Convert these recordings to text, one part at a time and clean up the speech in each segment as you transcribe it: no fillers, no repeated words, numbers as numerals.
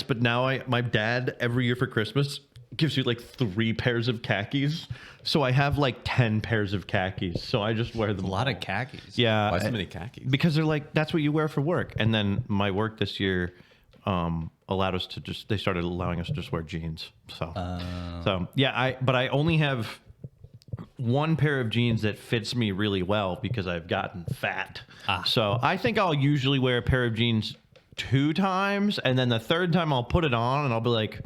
but now my dad every year for Christmas gives you like 3 pairs of khakis. So I have like 10 pairs of khakis. So I just wear them. A lot of khakis. Yeah. Why so many khakis? Because they're like, that's what you wear for work. And then my work this year allowed us to they started allowing us to just wear jeans. So yeah, but I only have one pair of jeans that fits me really well because I've gotten fat. So I think I'll usually wear a pair of jeans 2 times. And then the third time I'll put it on and I'll be like,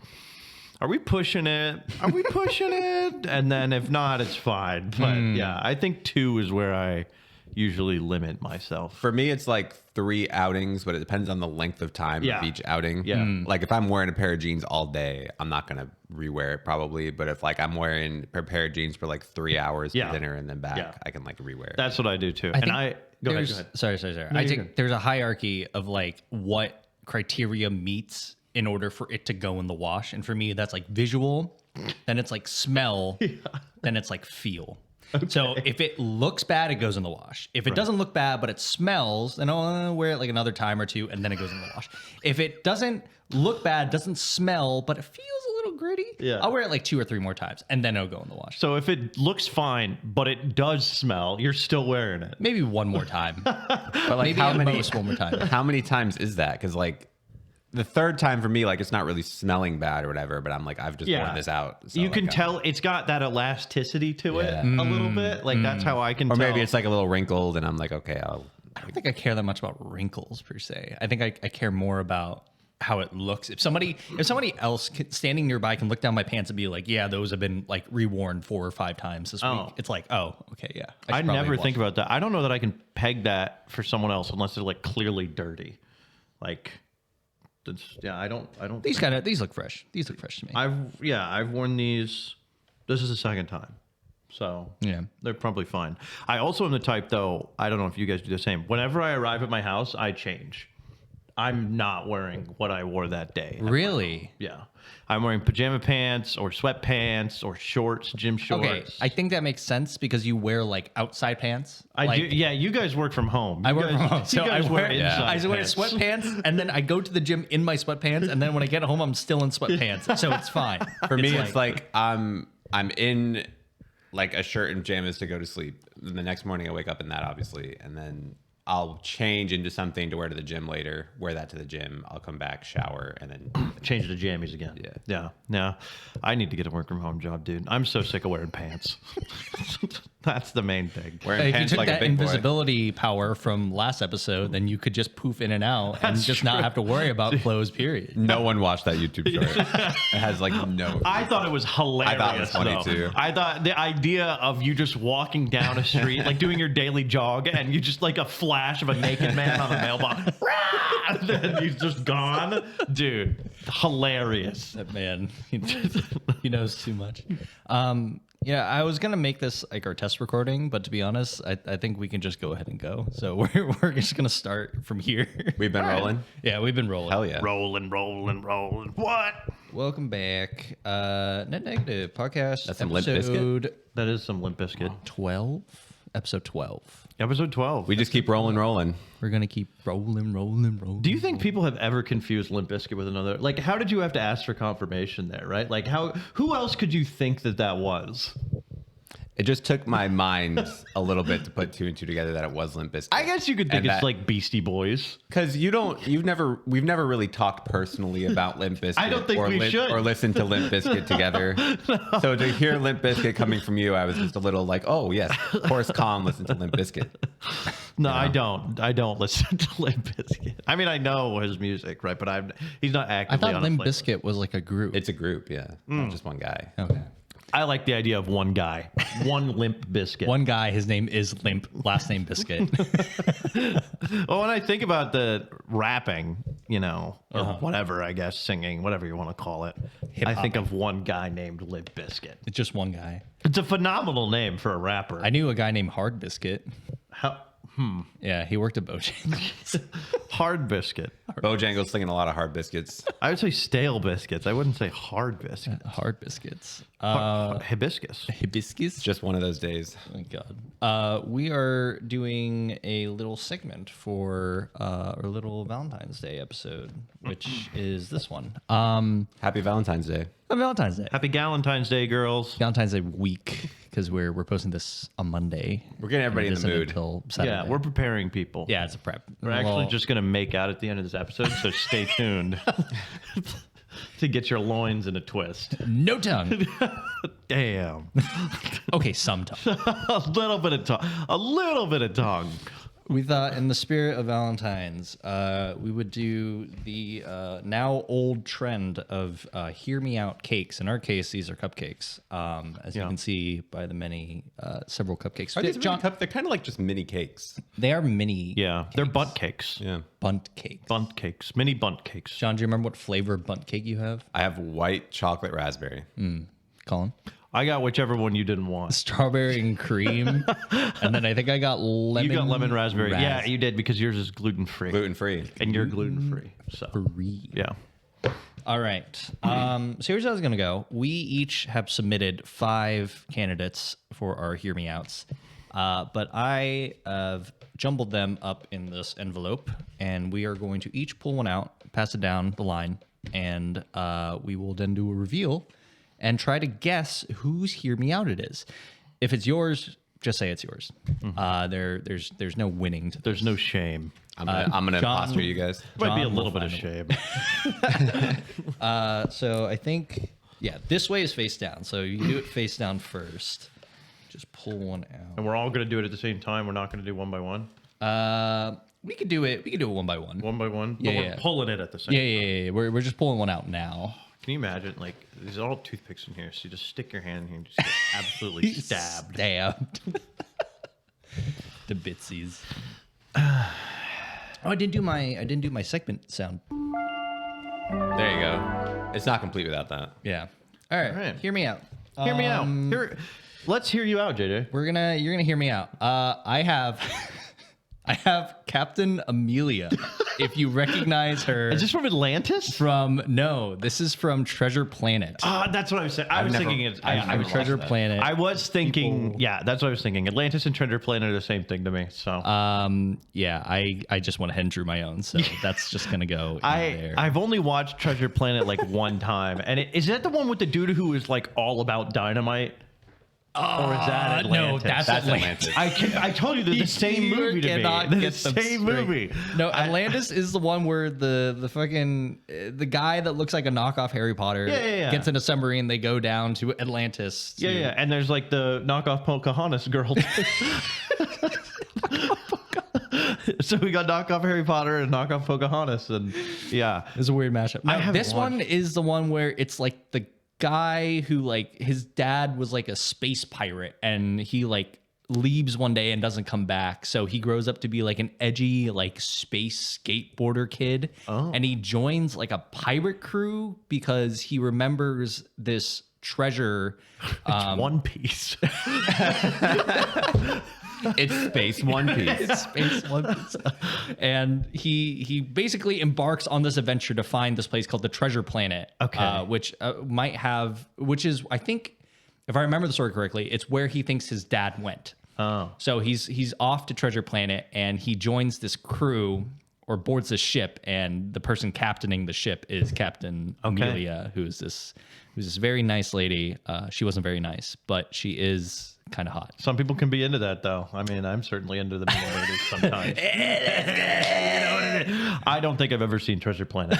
are we pushing it? Are we pushing it? And then if not, it's fine. But yeah, I think 2 is where I usually limit myself. For me, it's like 3 outings, but it depends on the length of time of each outing. Yeah. Like if I'm wearing a pair of jeans all day, I'm not going to rewear it probably. But if like I'm wearing a pair of jeans for like 3 hours for dinner and then back, I can like rewear it. That's what I do too. Go ahead. Sorry. I think there's a hierarchy of like what criteria meets in order for it to go in the wash. And for me, that's like visual, then it's like smell, then it's like feel. Okay. So if it looks bad, it goes in the wash. If it doesn't look bad, but it smells, then I'll wear it like another time or 2, and then it goes in the wash. If it doesn't look bad, doesn't smell, but it feels a little gritty, I'll wear it like 2 or 3 more times, and then it'll go in the wash. So if it looks fine, but it does smell, you're still wearing it. Maybe one more time. But like maybe at most one more time. How many times is that? Because like the third time for me, like it's not really smelling bad or whatever, but I'm like, I've just worn this out. So you like, can tell it's got that elasticity to it a little bit. Like that's how I can tell. Or maybe it's like a little wrinkled and I'm like, okay, I don't think I care that much about wrinkles per se. I think I care more about how it looks. If somebody else standing nearby can look down my pants and be like, yeah, those have been like reworn 4 or 5 times this week. It's like, oh, okay, yeah. I never think about that. I don't know that I can peg that for someone else unless they're like clearly dirty. Like, I don't. These look fresh. These look fresh to me. I've worn these. This is the second time, so yeah, they're probably fine. I also am the type, though. I don't know if you guys do the same. Whenever I arrive at my house, I change. I'm not wearing what I wore that day. Really? Yeah. I'm wearing pajama pants or sweatpants or shorts, gym shorts. Okay, I think that makes sense because you wear like outside pants. I do. Yeah, you guys work from home. I work from home, so I wear pants. sweatpants, and then I go to the gym in my sweatpants, and then when I get home, I'm still in sweatpants, so it's fine. For me, it's like I'm in like a shirt and pajamas to go to sleep. And the next morning, I wake up in that, obviously, and then I'll change into something to wear to the gym later, wear that to the gym. I'll come back, shower, and then change to jammies again. Yeah. I need to get a work from home job, dude. I'm so sick of wearing pants. That's the main thing. Wearing pants if you took like that a big invisibility power from last episode, then you could just poof in and out and just not have to worry about clothes, period. No one watched that YouTube short. It has like no. I thought it was hilarious. I thought it was funny too. I thought the idea of you just walking down a street, like doing your daily jog, and you just like a flash of a naked man on a mailbox, and then he's just gone. Dude, hilarious. That man, he knows too much. Yeah, I was gonna make this like our test recording, but to be honest, I think we can just go ahead and go. So we're just gonna start from here. We've been rolling. Yeah, we've been rolling. Hell yeah, rolling. What? Welcome back, Net Negative Podcast. That's some Limp Bizkit. That is some Limp Bizkit. 12, episode 12. Episode 12. We just keep rolling. We're gonna keep rolling. Do you think people have ever confused Limp Bizkit with another? Like, how did you have to ask for confirmation there, right? Like, who else could you think that was? It just took my mind a little bit to put 2 and 2 together that it was Limp Bizkit. I guess you could think it's like Beastie Boys. Because we've never really talked personally about Limp Bizkit. I don't think we should. Or listened to Limp Bizkit together. No. So to hear Limp Bizkit coming from you, I was just a little like, oh yes, Horace Kahn listened to Limp Bizkit. No, you know? I don't listen to Limp Bizkit. I mean, I know his music, right? But he's not actively. I thought Limp Bizkit was like a group. It's a group, yeah. Not just one guy. Okay. I like the idea of one guy, one Limp Bizkit. One guy, his name is Limp, last name Biscuit. Well, when I think about the rapping, or whatever, I guess, singing, whatever you want to call it, I think of one guy named Limp Bizkit. It's just one guy. It's a phenomenal name for a rapper. I knew a guy named Hard Biscuit. How? Yeah, he worked at Bojangles. Hard Biscuit. Bojangles slinging a lot of hard biscuits. I would say stale biscuits. I wouldn't say hard biscuits. Hard biscuits. Hibiscus. Hibiscus. Just one of those days. Oh my God. We are doing a little segment for our little Valentine's Day episode, which is this one. Happy Valentine's Day. Valentine's Day. Happy Galentine's Day, girls. Valentine's Day week, because we're posting this on Monday. We're getting everybody in And the it isn't mood. Until Saturday. Yeah, we're preparing people. Yeah, it's a prep. We're actually just going to make out at the end of this episode, so stay tuned to get your loins in a twist. no tongue. Damn. Okay, some tongue. A little bit of tongue. A little bit of tongue. We thought, in the spirit of Valentine's, we would do the now old trend of hear me out cakes. In our case, these are cupcakes, as you can see by the many several cupcakes. Are these John, they're kind of like just mini cakes. they are mini. Yeah, they're bunt cakes. Yeah. Bunt cakes. Bunt cakes. Mini bunt cakes. John, do you remember what flavor bunt cake you have? I have white chocolate raspberry. Colin? I got whichever one you didn't want. Strawberry and cream, and then I think I got lemon. You got lemon raspberry. Yeah, you did because yours is gluten free. Gluten free. And you're gluten free. So, Free. yeah. All right. So here's how it's going to go. We each have submitted 5 candidates for our Hear Me Outs. But I have jumbled them up in this envelope, and we are going to each pull one out, pass it down the line, and we will then do a reveal and try to guess whose Hear Me Out it is. If it's yours, just say it's yours. There's no winning. There's no shame. I'm gonna John- imposter you guys. Might be a John little will bit of find shame. So I think, yeah, this way is face down. So you do it face down first. Just pull one out. And we're all going to do it at the same time. We're not going to do one by one. We could do it. We could do it one by one. One by one. Yeah, But we're yeah. pulling it at the same Yeah, time. yeah, yeah. We're just pulling one out now. Can you imagine? Like, these are all toothpicks in here. So you just stick your hand in here and just get absolutely stabbed. Stabbed. The bitsies. Oh, I didn't do my segment sound. There you go. It's not complete without that. Yeah. All right. All right. Hear me out. Hear me out. Let's hear you out, JJ. You're gonna hear me out. I have Captain Amelia. If you recognize her. Is this from Atlantis? No, this is from Treasure Planet. That's what I was saying. I was thinking it's Treasure Planet. I was thinking, People- yeah, that's what I was thinking. Atlantis and Treasure Planet are the same thing to me. So Yeah, I just went ahead and drew my own, so that's just gonna go in there. I've only watched Treasure Planet like one time, and is that the one with the dude who is like all about dynamite? Or is that Atlantis? No, that's Atlantis. I told you they're the same movie to me. cannot They're get the them same straight. movie. No, Atlantis is the one where the fucking the guy that looks like a knockoff Harry Potter Yeah. gets in a submarine. They go down to Atlantis. to- Yeah, and there's like the knockoff Pocahontas girl. So we got knockoff Harry Potter and knockoff Pocahontas, and yeah, It's a weird mashup. No, haven't this one watched- is the one where it's like the guy who like his dad was like a space pirate and he like leaves one day and doesn't come back. So he grows up to be like an edgy like space skateboarder kid. And he joins like a pirate crew because he remembers this treasure. One Piece. It's Space One Piece. Space One Piece. And he basically embarks on this adventure to find this place called the Treasure Planet. Okay. Which is, I think, if I remember the story correctly, it's where he thinks his dad went. Oh, So he's off to Treasure Planet and he joins this crew or boards this ship, and the person captaining the ship is Captain Amelia, who's this very nice lady. She wasn't very nice, but she is kind of hot. some people can be into that though. I mean, I'm certainly into the ladies sometimes. I don't think I've ever seen Treasure Planet.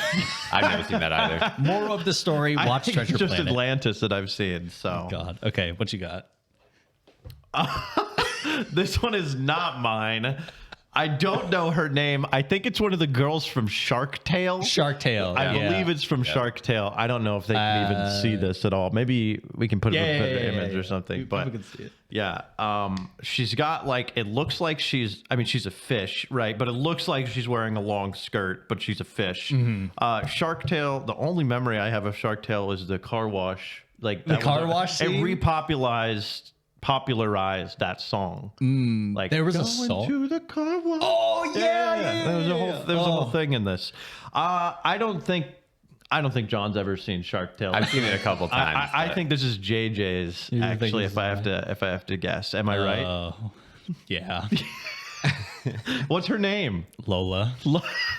I've never seen that either. More of the story, I watch think Treasure it's just Planet. Atlantis that I've seen. So God. Okay, what you got? this one is not mine. I don't know her name. I think it's one of the girls from Shark Tale. Shark Tale. I believe it's from Shark Tale. I don't know if they can even see this at all. Maybe we can put an image or something. But can see it. yeah, she's got like, it looks like she's a fish, right? But it looks like she's wearing a long skirt, but she's a fish. Shark Tale. The only memory I have of Shark Tale is the car wash. Like The car wash It scene? repopularized popularized that song. Like There was a "Going song? to the car wash." Oh yeah. There was a whole thing in this. I don't think John's ever seen Shark Tale. I've seen it a couple times. I think this is JJ's. You think Actually, this if I have to guess, am I right? Yeah. What's her name? Lola.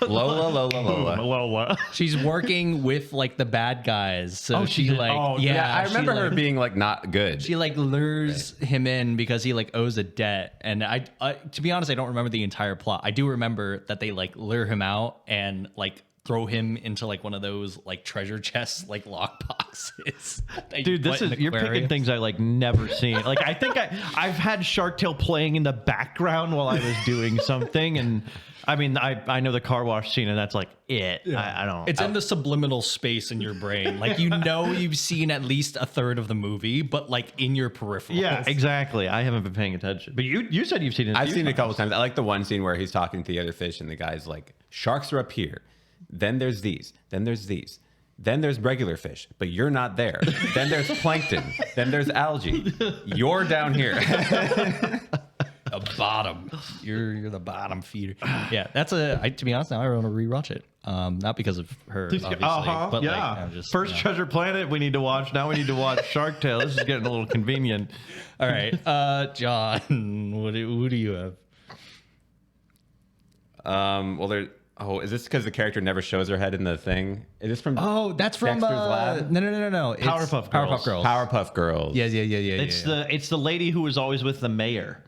Lola. She's working with like the bad guys. So Oh, she she did? like Oh, yeah, I she, remember her like- being like not good. She like lures him in because he like owes a debt, and I to be honest, I don't remember the entire plot. I do remember that they like lure him out and like throw him into like one of those like treasure chests, like lock boxes. that you Dude, put in you're picking aquariums. things I like never seen. Like I think I've had Shark Tale playing in the background while I was doing something, and I mean I know the car wash scene, and that's like it. I don't. It's in the subliminal space in your brain. Like you've seen at least a third of the movie, but like in your peripheral. yeah, exactly. I haven't been paying attention, but you said you've seen it. I've seen it a couple times. I like the one scene where he's talking to the other fish, and the guy's like, "Sharks are up here. Then there's these. Then there's these. Then there's regular fish, but you're not there. Then there's plankton. Then there's algae. You're down here." The bottom. You're the bottom feeder. Yeah, that's to be honest, now I want to rewatch it. Not because of her, obviously, but yeah. like I'm just First Treasure Planet we need to watch. Now we need to watch Shark Tale. This is getting a little convenient. All right, John, what do you have? Well, there. Oh, is this because the character never shows her head in the thing? Is this from? Oh, that's from Dexter's Lab? No. It's Powerpuff Powerpuff Girls. Girls. Powerpuff Girls. Yeah. It's the lady who was always with the mayor.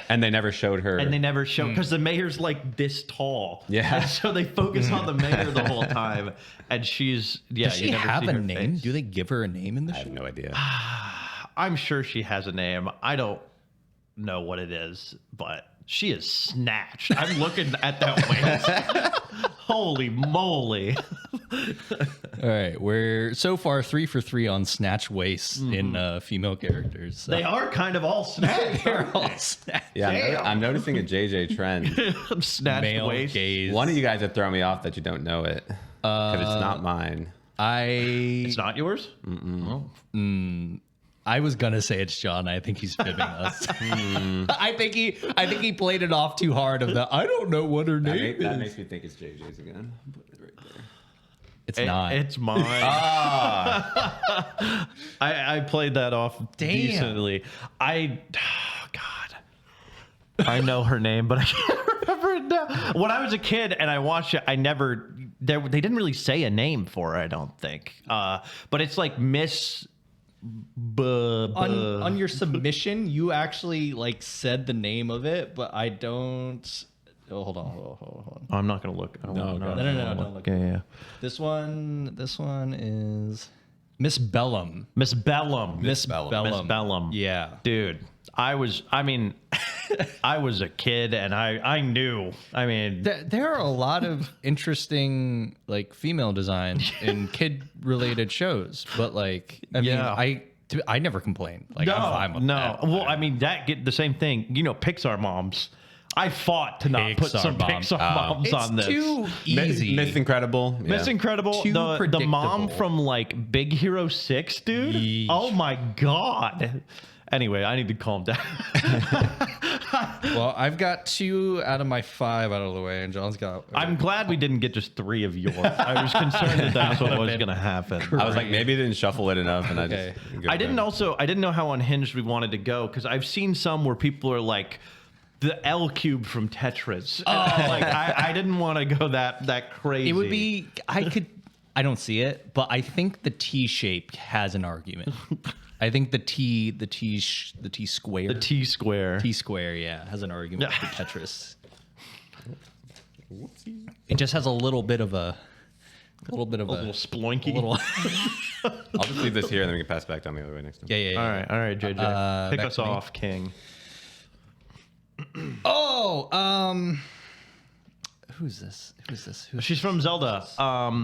And they never showed her. And they never show because the mayor's like this tall. Yeah. And so they focus on the mayor the whole time, and she's Does she you never have see a her name? face. Do they give her a name in the I have show? no idea. I'm sure she has a name. I don't know what it is, but she is snatched. I'm looking at that waist. Holy moly! All right, we're so far 3 for 3 on snatch waists in female characters. So. They are kind of all snatched. They're all snatched. Yeah, Damn. I'm noticing a JJ trend. Snatched Male waist. gaze. One of you guys have thrown me off that you don't know it because it's not mine. It's not yours. I was gonna say it's John. I think he's fibbing us. I think he played it off too hard. Of the I don't know what her name That is. makes me think it's JJ's again. Put it right there. It's not. It's mine. I played that off decently. God, I know her name, but I can't remember it now. When I was a kid and I watched it, they didn't really say a name for her, I don't think. But it's like Miss. On your submission, you actually like said the name of it, but I don't. Oh, hold on. I'm not gonna look. I don't wanna look. No, don't look. Yeah. This one is Miss Bellum. Miss Bellum. Miss Bellum. Miss Bellum. Yeah. Dude, I was a kid and I knew. I mean, There are a lot of interesting like female designs in kid related shows, but like I never complained. Like I'm fine with that. Well, I mean the same thing. You know, Pixar moms. I fought to not put Pixar some moms. Pixar moms It's on this. too easy. Miss Incredible. Yeah. Miss Incredible, Too the mom predictable. from like Big Hero 6, dude. Yeesh. Oh my god. Anyway, I need to calm down. Well, I've got 2 out of my 5 out of the way, and John's got. I'm glad we didn't get just 3 of yours. I was concerned that that's what was going to happen. I was like, maybe it didn't shuffle it enough, and Okay. I didn't know how unhinged we wanted to go because I've seen some where people are like the L cube from Tetris. Oh. I didn't want to go that crazy. It would be. I don't see it, but I think the T shape has an argument. I think the T square. the T square. T square, yeah, has an argument for Tetris. It just has a little bit of a little sploinky. I'll just leave this here, and then we can pass it back down the other way next time. Yeah. All right, JJ, pick back us to me. off, King. Who's this? She's from Zelda.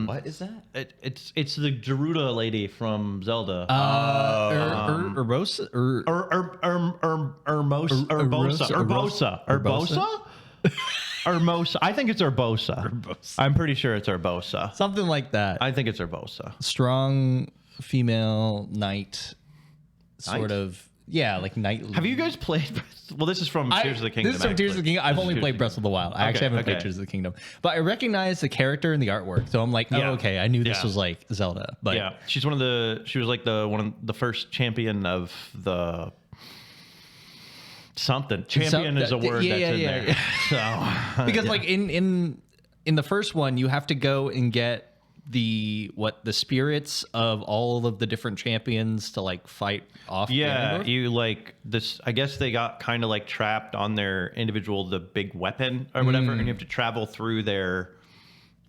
What is that? It's the Gerudo lady from Zelda. Urbosa? Urbosa. I think it's Urbosa. I'm pretty sure it's Urbosa. Something like that. I think it's Urbosa. Strong female knight, sort Knight? of. Yeah, like nightly. Have you guys played? Well, this is from Tears of the Kingdom. This is from Tears of the Kingdom. I've only played Breath of the Wild. I actually haven't played Tears of the Kingdom, but I recognize the character and the artwork, so I'm like, oh, okay, I knew this was like Zelda. But yeah, she was like one of the first champion of the something. Champion is a word that's in there. So because like in the first one, you have to go and get the spirits of all of the different champions to like fight off. Yeah, you like this. I guess they got kind of like trapped on their the big weapon or whatever, and you have to travel through their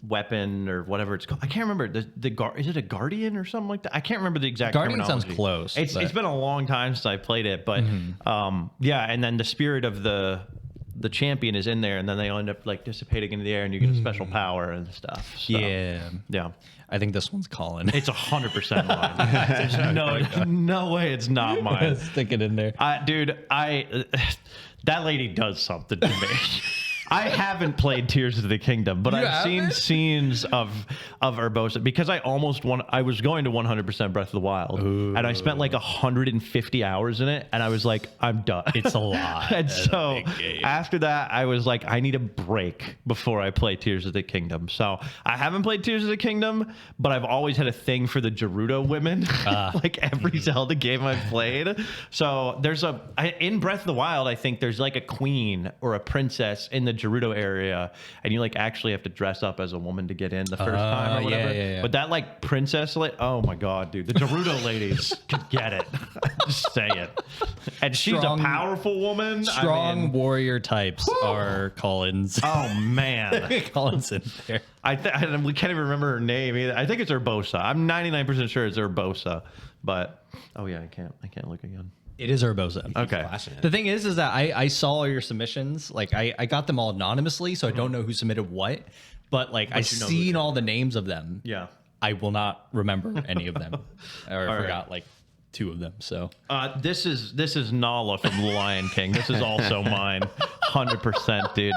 weapon or whatever it's called. I can't remember is it a guardian or something like that? I can't remember the exact. Guardian sounds terminology. close. It's been a long time since I played it, but yeah, and then the spirit of the champion is in there, and then they end up like dissipating into the air, and you get a special power and stuff. So, yeah. I think this one's Colin. It's 100% mine. There's no way it's not mine. Stick it in there, dude. That lady does something to me. I haven't played Tears of the Kingdom, but I've seen scenes of Urbosa because I was going to 100% Breath of the Wild, and I spent like 150 hours in it, and I was like, I'm done. It's a lot. And so after that, I was like, I need a break before I play Tears of the Kingdom. So I haven't played Tears of the Kingdom, but I've always had a thing for the Gerudo women, like every Zelda game I've played. So in Breath of the Wild, I think there's like a queen or a princess in the Gerudo area, and you like actually have to dress up as a woman to get in the first time or whatever. Yeah. But that like princess, oh my god, dude, the Gerudo ladies could get it. Just say it. And she's a powerful woman. Strong warrior types are Colin's. Oh man, Colin's in there. We can't even remember her name either. I think it's Urbosa. I'm 99% sure it's Urbosa, but oh yeah, I can't look again. It is Urbosa. Okay. The thing is that I saw all your submissions. Like I got them all anonymously, so I don't know who submitted what. But like I've seen all the names of them. Yeah. I will not remember any of them, or I forgot like 2 of them. So this is Nala from The Lion King. This is also mine, 100%, dude.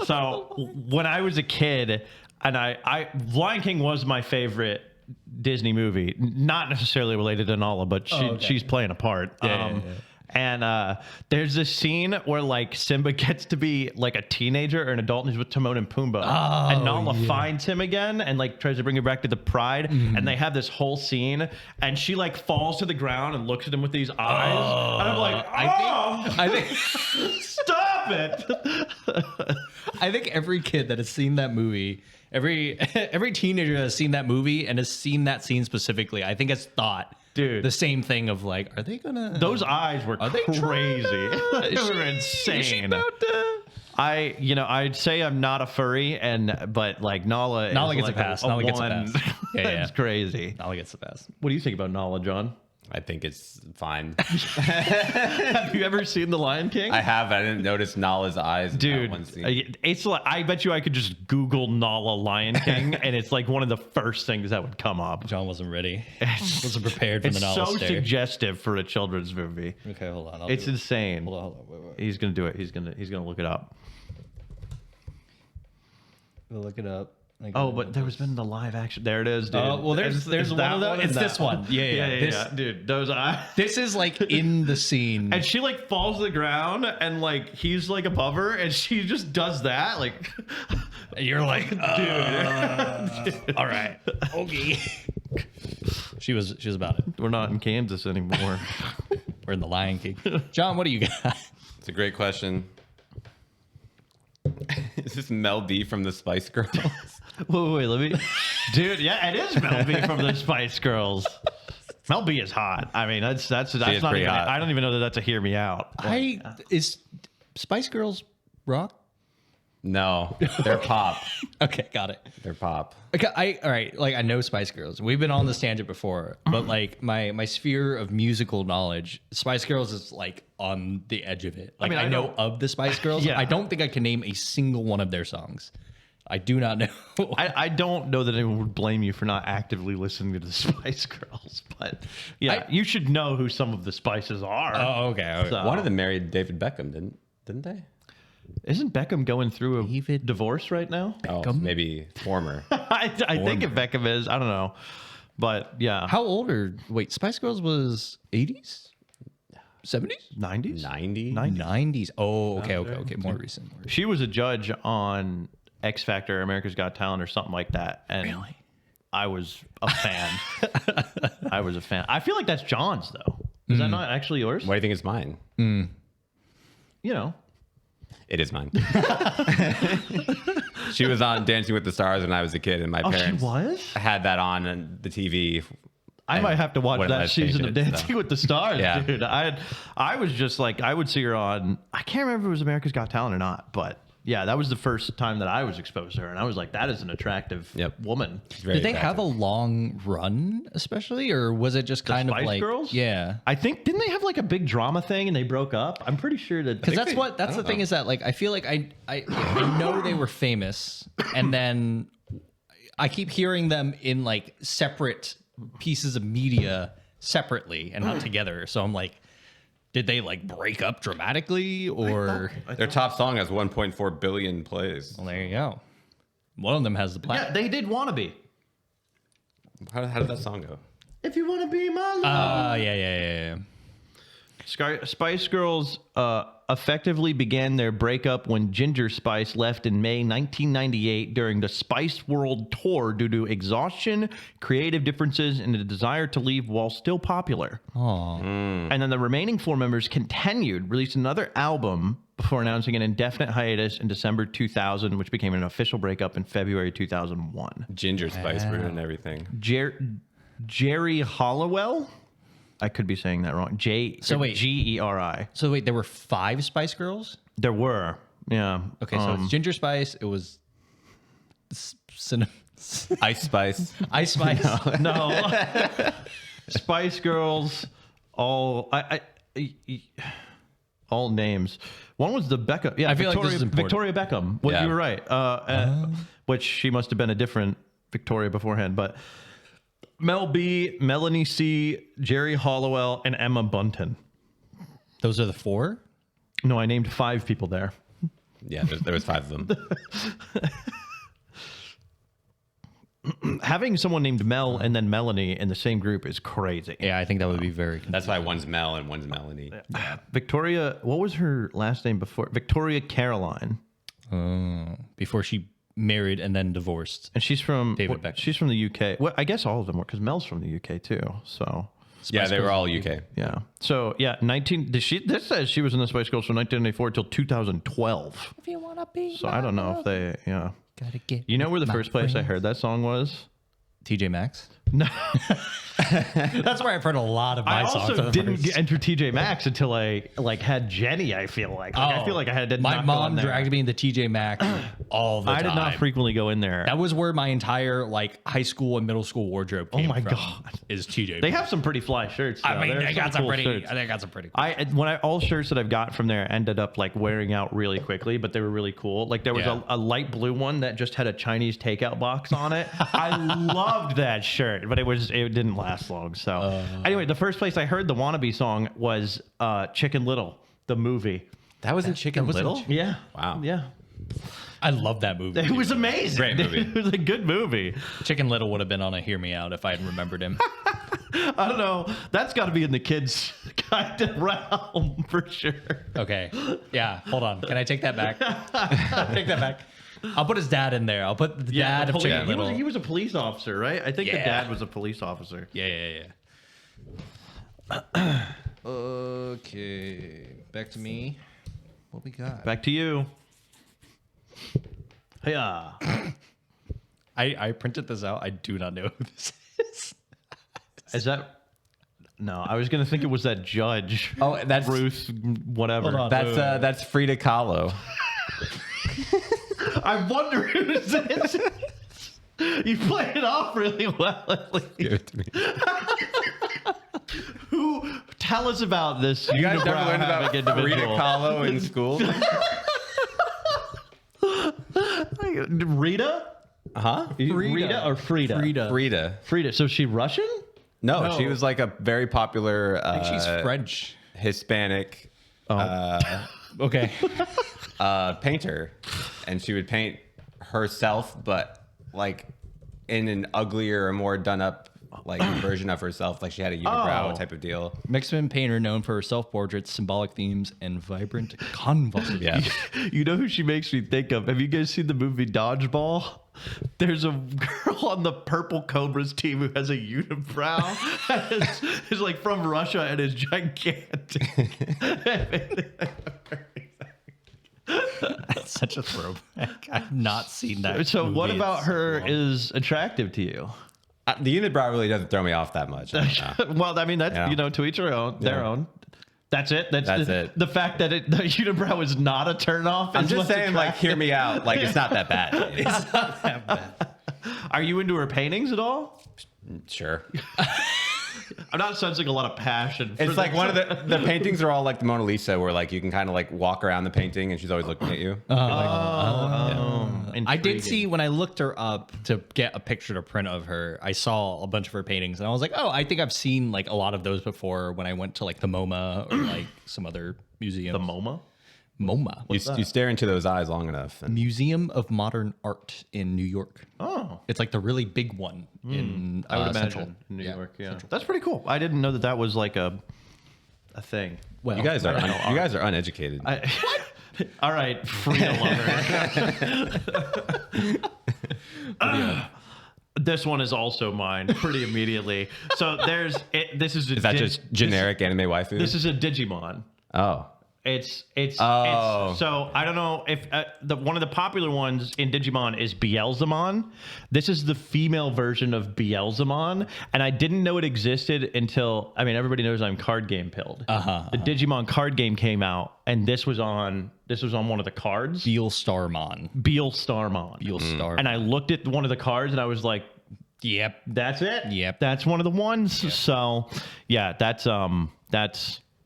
So when I was a kid, and I Lion King was my favorite Disney movie, not necessarily related to Nala, but she's playing a part. And there's this scene where like Simba gets to be like a teenager or an adult, and he's with Timon and Pumbaa, and Nala finds him again and like tries to bring him back to the pride, and they have this whole scene, and she like falls to the ground and looks at him with these eyes, and I'm like, I think stop it. I think every kid that has seen that movie, every teenager that has seen that movie and has seen that scene specifically, I think has thought, dude, the same thing of like, are they gonna? Those eyes were crazy. They were insane. I'd say I'm not a furry, but like Nala gets like a pass. Nala gets a pass. Yeah, it's crazy. Nala gets a pass. What do you think about Nala, John? I think it's fine. Have you ever seen The Lion King? I have. I didn't notice Nala's eyes in that one scene. Dude, it's like, I bet you I could just Google Nala Lion King, and it's like one of the first things that would come up. John wasn't ready. Wasn't prepared for the Nala It's so stare. suggestive for a children's movie. Okay, hold on. It's insane. Hold on. Wait. He's gonna do it. He's gonna look it up. We'll look it up. Oh, but there was been the live action. There it is, dude. Well, there's one of those. It's this one. Yeah. Dude, those eyes. This is like in the scene, and she like falls to the ground, and like he's like above her, and she just does that. Like, you're like, dude. All right, okay. She was about it. We're not in Kansas anymore. We're in the Lion King. John, what do you got? It's a great question. Is this Mel B from the Spice Girls? Wait, let me. Dude, yeah, it is Mel B from the Spice Girls. Mel B is hot. I mean, that's not even. Hot. I don't even know that that's a hear me out. Is Spice Girls rock? No, they're pop. Okay, got it. They're pop. Okay, all right. Like I know Spice Girls. We've been on this tangent before, but like my sphere of musical knowledge, Spice Girls is like on the edge of it. Like I know of the Spice Girls. Yeah. I don't think I can name a single one of their songs. I do not know. I don't know that anyone would blame you for not actively listening to the Spice Girls, but yeah, you should know who some of the Spices are. Oh, okay. So, One of them married David Beckham, didn't they? Isn't Beckham going through a divorce right now? Oh, maybe former. I think if Beckham is, I don't know, but yeah. How old are? Wait, Spice Girls was 80s. 70s? 90s? 90? 90s. Oh, okay. More recent. She was a judge on X Factor, America's Got Talent, or something like that. And Really? I was a fan. I was a fan. I feel like that's John's, though. Is that not actually yours? Why do you think it's mine? You know. It is mine. She was on Dancing with the Stars when I was a kid, and my parents had that on the TV. I might have to watch wouldn't let that us change season of it, Dancing so. with the Stars, Yeah. dude. I was just like, I would see her on, I can't remember if it was America's Got Talent or not, but yeah, that was the first time that I was exposed to her, and I was like, that is an attractive woman. Very Did they have a attractive. long run, especially, or was it just kind of Spice like Girls? Yeah, I think, didn't they have like a big drama thing and they broke up? I'm pretty sure that. because that's the thing is that like I feel like I know they were famous, and then I keep hearing them in like separate pieces of media separately and not together. So I'm like, did they like break up dramatically, or Their top song has 1.4 billion plays. well, there you go. One of them has the Yeah, platinum. they did Wannabe. How did that song go? If you want to be my love. Yeah. Spice Girls effectively began their breakup when Ginger Spice left in May 1998 during the Spice World Tour due to exhaustion, creative differences, and a desire to leave while still popular. Oh, And then the remaining four members continued, released another album before announcing an indefinite hiatus in December 2000, which became an official breakup in February 2001. Ginger Spice ruined everything. Jerry Hollowell? I could be saying that wrong. Geri. so wait, there were 5 Spice Girls. There were. Yeah. Okay, so it's Ginger Spice. It was Ice Spice. Ice Spice. No. Spice Girls, all all names. One was the Beckham. Yeah, I feel like this is important. Victoria Beckham. Well, Yeah. you were right. Which she must have been a different Victoria beforehand. But Mel B, Melanie C, Jerry Hollowell, and Emma Bunton. Those are the 4. No, I named 5 people there. Yeah, there was 5 of them. Having someone named Mel and then Melanie in the same group is crazy. Yeah, I think that would be very. That's why one's Mel and one's Melanie. Victoria, what was her last name before? Victoria Caroline. Before she married and then divorced. And she's from David Beckham. She's from the UK. Well, I guess all of them were, because Mel's from the UK too. So Yeah, they were all UK. yeah. So yeah, this says she was in the Spice Girls from 1994 till 2012. If you wanna be, So I don't know if they. Yeah. gotta get. You know where the first place I heard that song was? TJ Maxx. No. That's where I've heard a lot of my I songs. also didn't enter TJ Maxx until I had Jenny. I feel like I feel like I had to. My not go in mom there. dragged me into TJ Maxx all the time. I did not frequently go in there. That was where my entire like high school and middle school wardrobe came my from. God. Is TJ? They have some pretty fly shirts. I though. mean, There's they got some cool pretty. shirts. They got some pretty. All shirts that I've got from there ended up like wearing out really quickly, but they were really cool. Like there was Yeah. a light blue one that just had a Chinese takeout box on it. I loved that shirt, but it didn't last long. So anyway, the first place I heard the Wannabe song was Chicken Little, the movie. That was in Chicken Little? Yeah. Wow. Yeah. I love that movie. It was amazing. Great movie. It was a good movie. Chicken Little would have been on a Hear Me Out if I had remembered him. I don't know. That's got to be in the kids kind of realm for sure. Okay. Yeah. Hold on. Can I take that back? Take that back. I'll put his dad in there. I'll put the dad of Chicken Little. He was a police officer, right? I think the Yeah. dad was a police officer. Yeah. Okay. Back to me. What we got? Back to you. Yeah. I printed this out. I do not know who this is. Is that? No, I was gonna think it was that judge. Oh, that's Ruth, whatever. Hold on. that's Frida Kahlo. I wonder who this is. You play it off really well. Give it to me. Who? Tell us about this. You guys never learned about individual. Frida Kahlo in school? Rita? Huh? Rita or Frida? Frida. So is she Russian? No, No. she was like a very popular I think she's French. Hispanic Okay. painter, and she would paint herself, but like in an uglier or more done up like version of herself. Like she had a unibrow type of deal. Mexican painter known for her self-portraits, symbolic themes, and vibrant convulsive. Yeah. You know who she makes me think of? Have you guys seen the movie Dodgeball? There's a girl on the Purple Cobras team who has a unibrow. Is like from Russia and is gigantic. That's such a throwback. I've not seen that. So what movie about in so her long. is attractive to you? The unibrow really doesn't throw me off that much. Well, I mean, that's, Yeah. you know, to each their own. Their Yeah. own. That's it. That's it. The fact that the unibrow is not a turn off. I'm just saying, like, hear me out. Like, it's not that bad. It's not that bad. Are you into her paintings at all? Sure. I'm not sensing a lot of passion. For It's like one of the paintings are all like the Mona Lisa, where like you can kind of like walk around the painting and she's always looking at you. I did see when I looked her up to get a picture to print of her, I saw a bunch of her paintings and I was like, oh, I think I've seen like a lot of those before when I went to like the MoMA or like some other museum. the MoMA. MoMA. You stare into those eyes long enough. And Museum of Modern Art in New York. Oh, It's like the really big one in I would imagine Central. in New Yeah, York. Yeah, Central. that's pretty cool. I didn't know that that was like a thing. Well, you guys are uneducated. All right, Frida lover. This one is also mine pretty immediately. So this is Is that just generic anime waifu? This is a Digimon. Oh. It's Oh. so I don't know if one of the popular ones in Digimon is Beelzemon. This is the female version of Beelzemon, and I didn't know it existed until, I mean, everybody knows I'm card game pilled. The Digimon card game came out, and this was on one of the cards. Beal Starmon. Beal Starmon. Beal Star. And I looked at one of the cards, and I was like, Yep. that's it. Yep. That's one of the ones. So yeah, that's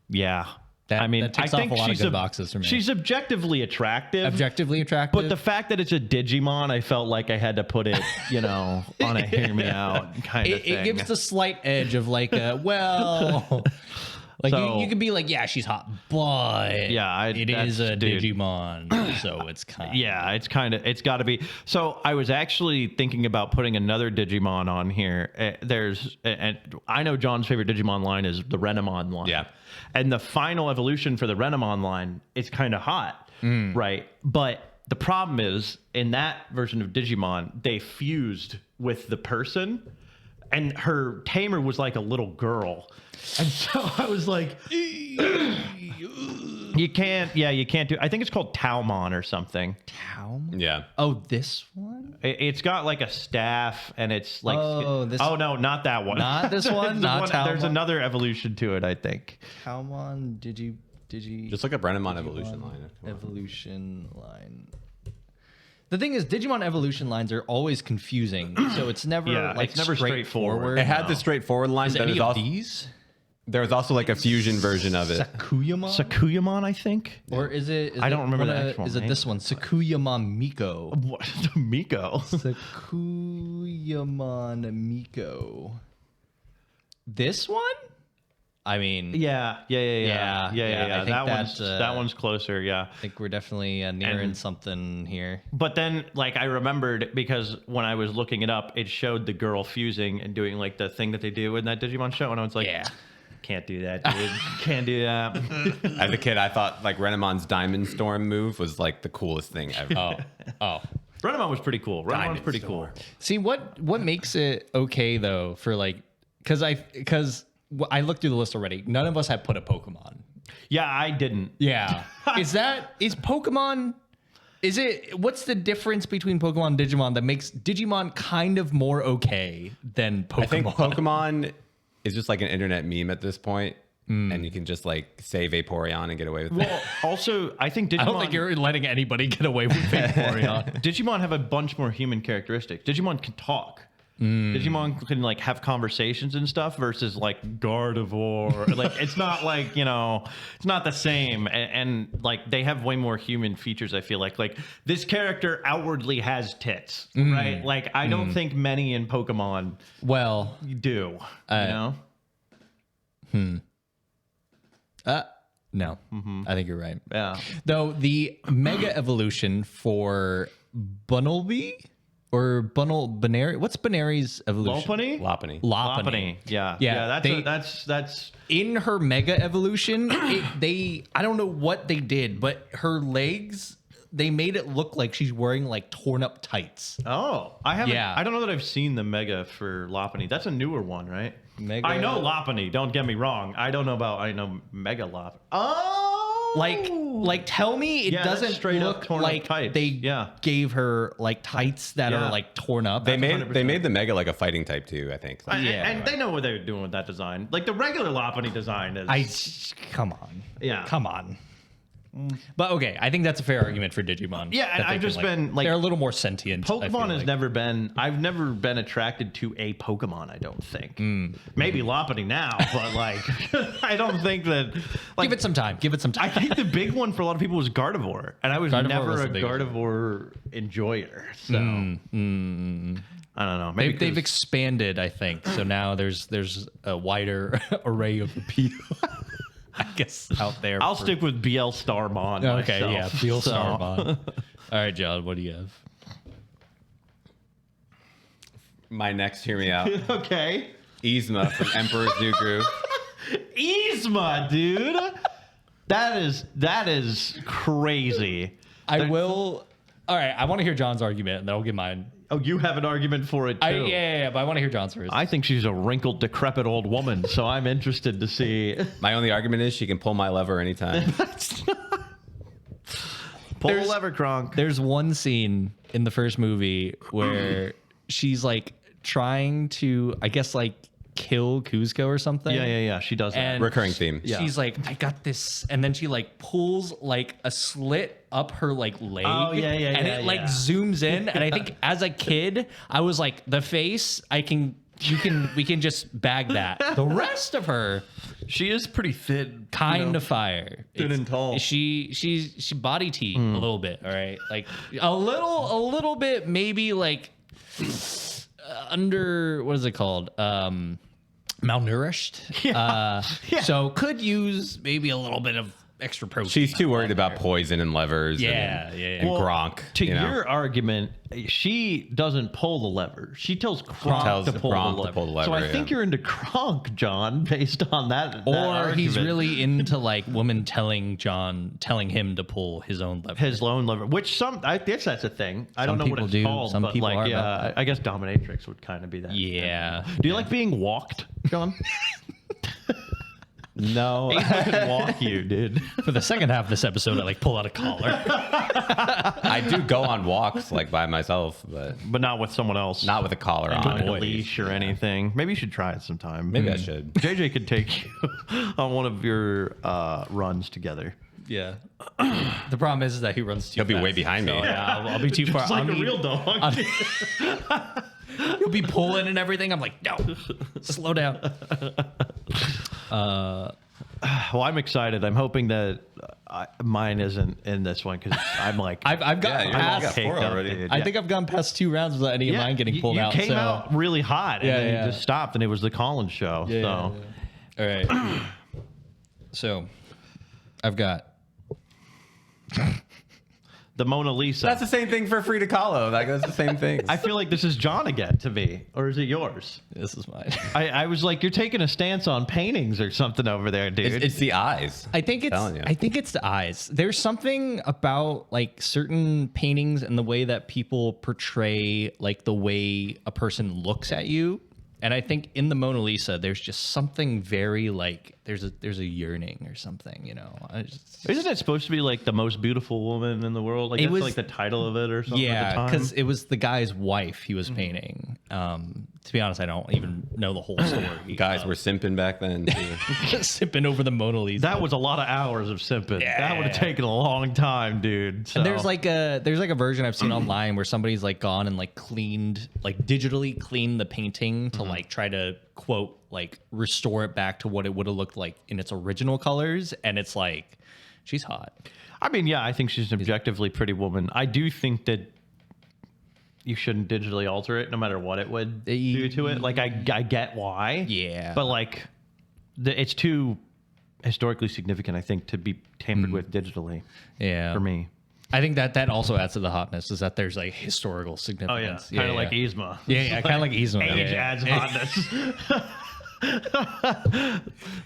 yeah. That- I mean, that ticks I off think a lot of she's good boxes for me. She's objectively attractive. Objectively attractive. But the fact that it's a Digimon, I felt like I had to put it, you know, on a hear me out kind of thing. it gives the slight edge of like, well, like So- you could be like, yeah, she's hot, but Yeah, it is a dude. Digimon, so it's kind. Yeah, it's got to be. So I was actually thinking about putting another Digimon on here. And I know John's favorite Digimon line is the Renamon line. Yeah. And the final evolution for the Renamon line, it's kind of hot, right? But the problem is, in that version of Digimon, they fused with the person, and her tamer was like a little girl. And so I was like, you can't do, I think it's called Taumon or something. Yeah. Oh, this one? It's got like a staff, and it's like, Oh, this- oh no, not that one. Not this one? The Not there's Taumon? another evolution to it, I think. Palmon Digi Just look up Renamon evolution line. evolution line. The thing is, Digimon evolution lines are always confusing, so it's never Yeah, like it's never straightforward. It had the straightforward line, Is but any there of was, also, these there was also like a fusion version of it. Sakuyamon? Sakuyamon, I think. Or is it? I don't remember the actual Is it name. this one? Sakuyamon Miko. What? Miko. Sakuyamon Miko. This one? I mean, Yeah. Yeah, I think That one's closer. Yeah. I think we're definitely nearing something here. But then, like, I remembered because when I was looking it up, it showed the girl fusing and doing like the thing that they do in that Digimon show, and I was like, Yeah. can't do that, dude. Can't do that. As a kid, I thought like Renamon's Diamond Storm move was like the coolest thing ever. Oh. Renamon was pretty cool. Renamon's Diamond pretty Storm. cool. See what makes it okay though for like because I looked through the list already. None of us had put a Pokemon. Yeah, I didn't. Yeah. is Pokemon? Is it? What's the difference between Pokemon and Digimon that makes Digimon kind of more okay than Pokemon? I think Pokemon is just like an internet meme at this point, and you can just like say Vaporeon and get away with it. Well, also, I think Digimon. I don't think you're letting anybody get away with Vaporeon. Digimon have a bunch more human characteristics. Digimon can talk. Digimon can like have conversations and stuff versus like Gardevoir. Like it's not like, you know, it's not the same. And like they have way more human features. I feel like this character outwardly has tits, right? Like I don't think many in Pokemon Well, do. You know? no. I think you're right. Yeah. Though the Mega Evolution for Bunnelby or Banary. What's Banary's evolution? Lopunny? Lopunny. Lopunny. Yeah. Yeah, That's In her mega evolution, I don't know what they did, but her legs, they made it look like she's wearing like torn up tights. Oh, I haven't. Yeah. I don't know that I've seen the Mega for Lopunny. That's a newer one, right? Mega- I know Lopunny. Don't get me wrong. I know Mega Lop. Oh, Like tell me it Yeah, that's doesn't straight up look torn up like tights. they Yeah. gave her like tights that Yeah. are like torn up. They made 100%. the Mega like a fighting type too, I think. Yeah. and they know what they were doing with that design. Like the regular Lopunny design is. Come on. Yeah. Come on. But okay, I think that's a fair argument for Digimon. Yeah, and that they I've can, just been, like- they're a little more sentient. I feel Pokemon has like. never been. I've never been attracted to a Pokemon. I don't think. Maybe Lopunny now, but like, I don't think that. Like, Give it some time. Give it some I time. think the big one for a lot of people was Gardevoir, and I was Gardevoir never was a the biggest one. Gardevoir enjoyer. So I don't know. Maybe They've 'cause- expanded, I think. So now there's a wider array of appeal, I guess, out there. I'll stick with BL Starmon. Okay, yeah, myself. Feel So- Starmon. All right, John, what do you have? My next, hear me out. Okay. Yzma from Emperor's New Groove. Yzma, dude. That is crazy. I will. All right, I want to hear John's argument, and then I'll give mine. Oh, you have an argument for it too. Yeah, but I want to hear John's first. I think she's a wrinkled, decrepit old woman, so I'm interested to see. My only argument is she can pull my lever anytime. Pull the There's- lever, Kronk. There's one scene in the first movie where she's like trying to, I guess, like kill Kuzco or something. Yeah. She does that. And Recurring theme. She's like, I got this, and then she like pulls like a slit up her like leg. Oh, yeah, and it like zooms in. And I think as a kid, I was like, the face, we can just bag that. The rest of her, She is pretty thin. kind of fire. Thin and tall. She body tea a little bit. All right, like a little bit, maybe like under, what is it called? Malnourished. Yeah. So could use maybe a little bit of extra protein. She's too worried about poison and levers Yeah, and, yeah. and Well, Gronk. To you know? your argument, she doesn't pull the lever. She tells Kronk Tells to pull Kronk the to lever. pull the So lever, I think yeah. you're into Kronk, John, based on that. Or he's argument. really into like women telling him to pull his own lever. His lone lever, which I guess that's a thing. I Some don't know what people it's do, called, some but people like, are yeah, about I guess dominatrix would kind of be that. Yeah. Do you like being walked, John? No. I can walk you, dude. For the second half of this episode, I like pull out a collar. I do go on walks like by myself, but But not with someone else. not with a collar Not on. like a leash or anything. Maybe you should try it sometime. Maybe I should. JJ could take you on one of your runs together. Yeah. The problem is that he runs too He'll be fast. way behind me. So, yeah, I'll be too far. Just like I'll a need- real dog. He'll be pulling and everything. I'm like, no, slow down. Well, I'm excited. I'm hoping that mine isn't in this one because I'm like, I've got you're past. got caked four up, already. dude. I Yeah. think I've gone past 2 rounds without any of mine getting pulled you out. came so. out really hot, and Yeah, then yeah. you just stopped, and it was the Collins show. Yeah, so yeah. All right. So, I've got. the Mona Lisa. That's the same thing for Frida Kahlo. Like that's the same thing. I feel like this is John again to me, or is it yours? This is mine. I was like, you're taking a stance on paintings or something over there, dude. it's the eyes. I think telling you. it's the eyes. There's something about like certain paintings and the way that people portray like the way a person looks at you. And I think in the Mona Lisa, there's just something very like there's a yearning or something, you know. Isn't it supposed to be like the most beautiful woman in the world? Like It that's was- like the title of it or something at the Yeah, time? because it was the guy's wife he was painting. To be honest, I don't even know the whole story. Guys were simping back then too. sipping over the Mona Lisa. That was a lot of hours of simping. That would have taken a long time, dude. So. And there's like a version I've seen online where somebody's like gone and like cleaned, like digitally cleaned the painting to like try to quote like restore it back to what it would have looked like in its original colors, and it's like she's hot. I mean, yeah, I think she's an objectively pretty woman. I do think that you shouldn't digitally alter it, no matter what it would do to it. Like, I get why. Yeah. But like, it's too historically significant, I think, to be tampered with digitally. Yeah. For me. I think that also adds to the hotness is that there's like historical Oh significance. yeah, kind of like Yzma. Yeah, kind of like Yzma. Age adds hotness.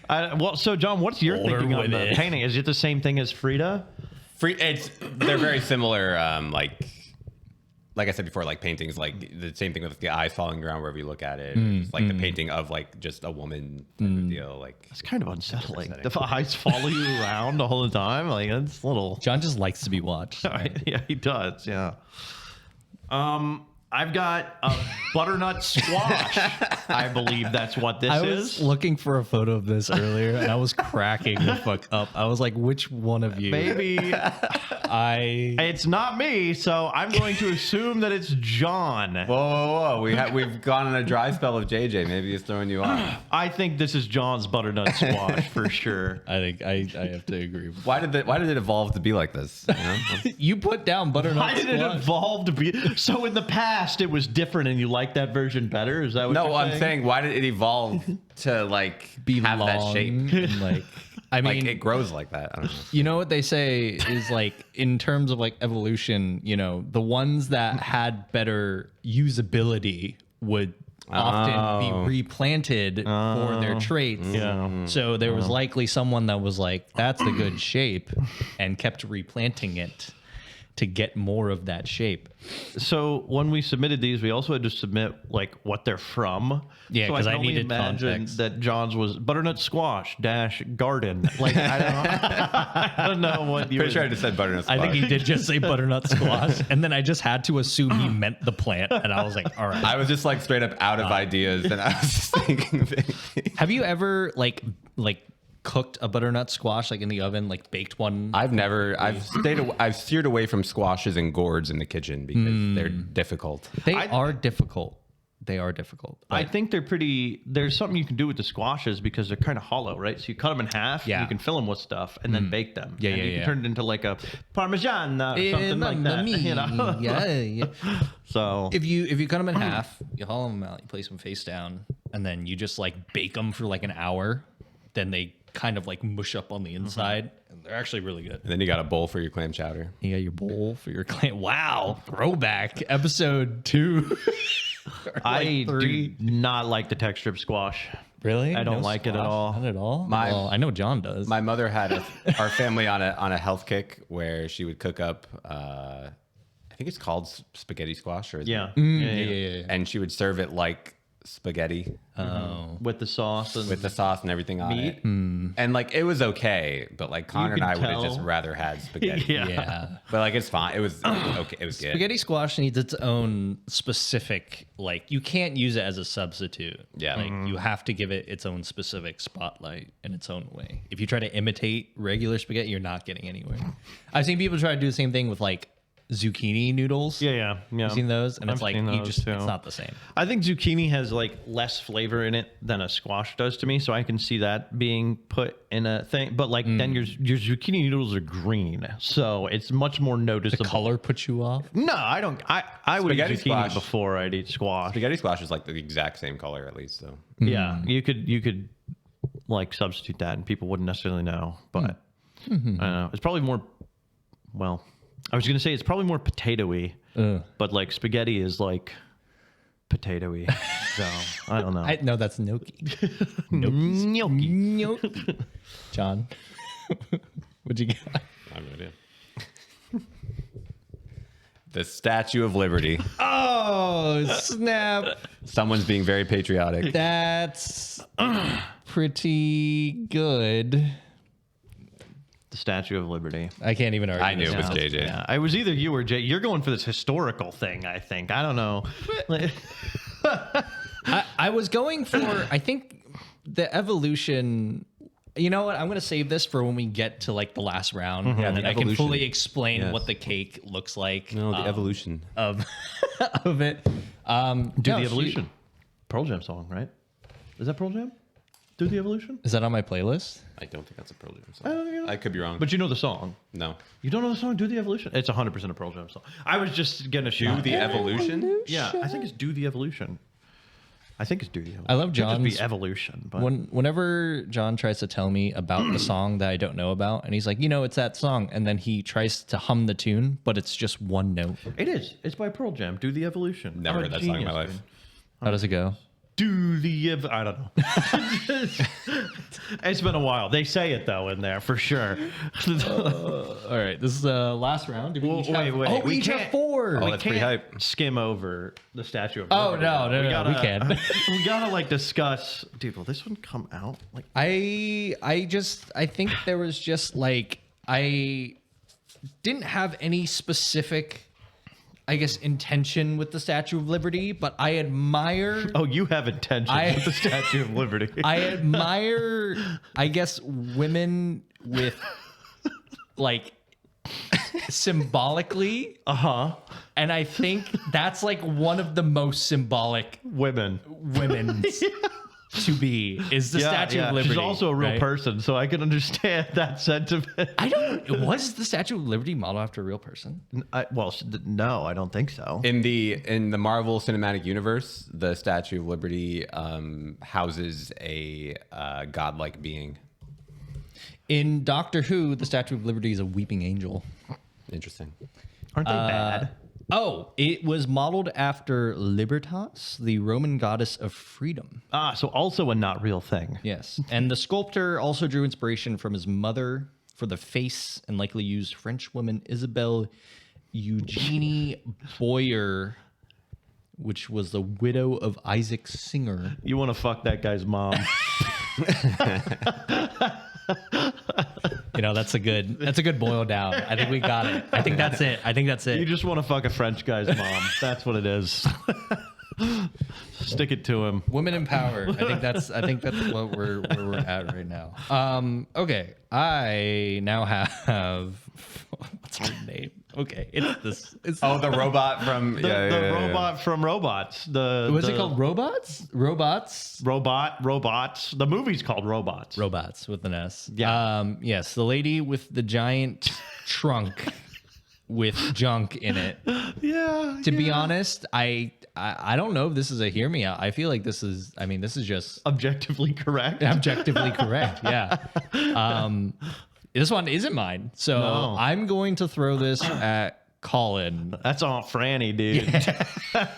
Well, so John, what's your Older thinking on the women. painting? Is it the same thing as Frida? They're very similar. Like I said before, like paintings, like the same thing with the eyes falling around wherever you look at it. It's like the painting of like just a woman type of deal. Like It's kind of unsettling. The eyes follow you around all the time. Like it's a little. John just likes to be watched. Yeah, he does. Yeah. I've got a butternut squash. I believe that's what this I was is. looking for a photo of this earlier, and I was cracking the fuck up. I was like, "Which one of you?" Maybe it's not me, so I'm going to assume that it's John. whoa. We've gone on a dry spell of JJ. Maybe he's throwing you off. I think this is John's butternut squash for sure. I think I have to agree. Why did it evolve to be like this? You know? You put down butternut. Why did it squash. evolve to be so? In the past, it was different, and you like that version better. Is that what? No, you're I'm saying why did it evolve to like Be have that long shape? and, like, I mean, Like it grows like that. I don't know. you know what they say is like in terms of like evolution, you know, the ones that had better usability would often be replanted for their traits. Yeah. So there was likely someone that was like, that's the good shape, and kept replanting it to get more of that shape. So when we submitted these, we also had to submit like what they're from. Yeah, so 'cause I can only needed imagine context. that John's was butternut squash - garden. Like I don't know what you. Pretty sure I just said butternut I squash. think he did just say butternut squash, and then I just had to assume he meant the plant, and I was like, all right. I was just like straight up out of ideas, and I was just thinking of anything. Have you ever like cooked a butternut squash like in the oven, like baked one? I've steered away from squashes and gourds in the kitchen because they're difficult. They are difficult. They are difficult. I think they're pretty. There's something you can do with the squashes because they're kind of hollow, right? So you cut them in half. Yeah. You can fill them with stuff and then bake them. Yeah, and yeah, you can yeah. turn it into like a parmesan or something like that. You know? Yeah. So If you cut them in half, you hollow them out, you place them face down, and then you just like bake them for like an hour. Then they kind of like mush up on the inside, and they're actually really good. And then you got a bowl for your clam chowder. You got your bowl for your clam. Wow, throwback episode 2. I do 3. not like the texture of squash. Really? I don't like it at all. Not at all. My- Well, I know John does. My mother had our family on a health kick where she would cook up. I think it's called spaghetti squash, or is Yeah. it? yeah. And she would serve it like spaghetti With the sauce and with the sauce and everything on Meat? it. And like it was okay, but like Connor and could I would have tell. just rather had spaghetti. Yeah. Yeah. But like it's fine. It was okay. It was good. Spaghetti squash needs its own specific, like, you can't use it as a substitute. Yeah. Like, you have to give it its own specific spotlight in its own way. If you try to imitate regular spaghetti, you're not getting anywhere. I've seen people try to do the same thing with, like, zucchini noodles. Yeah. You've seen those? And I've it's like, seen you those, just, too. it's not the same. I think zucchini has like less flavor in it than a squash does to me, so I can see that being put in a thing. But like then your zucchini noodles are green, so it's much more The noticeable. color puts you off. No, I don't. I would eat Spaghetti zucchini squash. before I'd eat squash. Spaghetti squash is like the exact same color at least. So Yeah, you could like substitute that, and people wouldn't necessarily know. But I don't know. It's probably more. Well, I was gonna say it's probably more potatoy, but like spaghetti is like potatoy. So I don't know. No, that's gnocchi. Gnocchi. Gnocchi. John, what'd you got? I'm ready. The Statue of Liberty. Oh, snap. Someone's being very patriotic. That's pretty good. The Statue of Liberty. I can't even argue. I knew this it was now. JJ. Yeah, I was either you or Jay. You're going for this historical thing, I think. I don't know. I was going for, I think, the evolution. You know what? I'm going to save this for when we get to like the last round. Yeah, and the then I can evolution. fully explain Yes. what the cake looks like. No, the evolution. of of it. Do no, the she- Evolution. Pearl Jam song, right? Is that Pearl Jam? Do the Evolution? Is that on my playlist? I don't think that's a Pearl Jam song. I could be wrong. But you know the song. no. You don't know the song Do the Evolution? It's 100% a Pearl Jam song. I was just going to shoot The evolution? Yeah, I think it's Do the Evolution. I think it's Do the Evolution. I love It could just John's be evolution, but whenever John tries to tell me about the song that I don't know about, and he's like, it's that song, and then he tries to hum the tune, but it's just one note. it is. It's by Pearl Jam. Do the Evolution. Never I'm a heard that song in my genius, life. dude. How does it go? Do the I don't know. It's been a while. They say it though in there for sure. All right, this is the last round. Did we each have- wait. Oh, We we each have can't- 4. Oh, that's pretty hype. Skim over the Statue of Oh, Liberty. no, we can. We gotta like discuss. Dude, will this one come out? Like, I think there was just like I didn't have any specific, I guess, intention with the Statue of Liberty, but I admire. oh, you have intention with the Statue of Liberty. I admire, I guess, women with like symbolically, and I think that's like one of the most symbolic Women. women's to be is the Statue of Liberty. She's also a real right? person, so I can understand that sentiment. Was the Statue of Liberty modeled after a real person? No, I don't think so. In the Marvel Cinematic Universe, the Statue of Liberty houses a godlike being. In Doctor Who, the Statue of Liberty is a weeping angel. Interesting. Aren't they bad? Oh, it was modeled after Libertas, the Roman goddess of freedom. So also a not real thing. Yes. And the sculptor also drew inspiration from his mother for the face and likely used French woman Isabelle Eugenie Boyer, which was the widow of Isaac Singer. You want to fuck that guy's mom. That's a good boil down. I think we got it. I think that's it. You just want to fuck a French guy's mom. That's what it is. Stick it to him. Women in power. I think that's what where we're at right now. Okay. I now have what's her name? Okay, it's this. It's The robot from The robot from Robots. was it called Robots? Robots. Robots. The movie's called Robots. Robots with an S. Yeah. Yes, the lady with the giant trunk with junk in it. Yeah. To be honest, I don't know if this is a hear me out. I feel like this is just Objectively correct. objectively correct. Yeah. This one isn't mine. So No. I'm going to throw this at Colin. That's Aunt Franny, dude.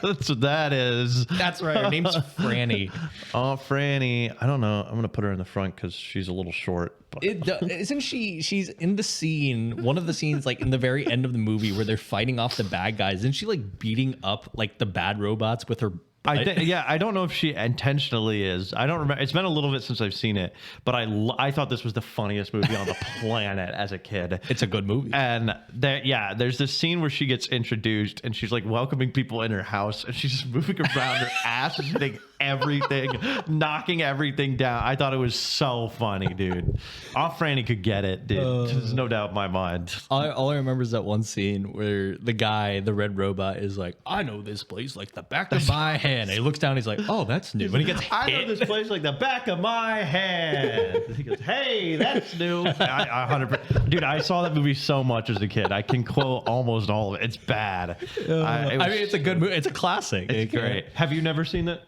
That's what that is. That's right. Her name's Franny. Aunt Franny. I don't know. I'm going to put her in the front because she's a little short. But Isn't she? She's in the scene. One of the scenes, like in the very end of the movie, where they're fighting off the bad guys. Isn't she like beating up like the bad robots with her? I don't know if she intentionally is. I don't remember. It's been a little bit since I've seen it, but I thought this was the funniest movie on the planet as a kid. It's a good movie. And there's this scene where she gets introduced and she's like welcoming people in her house and she's just moving around her ass, hitting everything, knocking everything down. I thought it was so funny, dude. Aunt Franny could get it, dude. There's no doubt in my mind. All I remember is that one scene where the guy, the red robot, is like, "I know this place like the back of my hand." And he looks down, he's like, "Oh, that's new." When he gets I know hit, this place like the back of my hand. He goes, "Hey, that's new." I 100%. Dude, I saw that movie so much as a kid. I can quote almost all of it. It's bad. I mean, it's a good movie. It's a classic. It's great. Have you never seen it?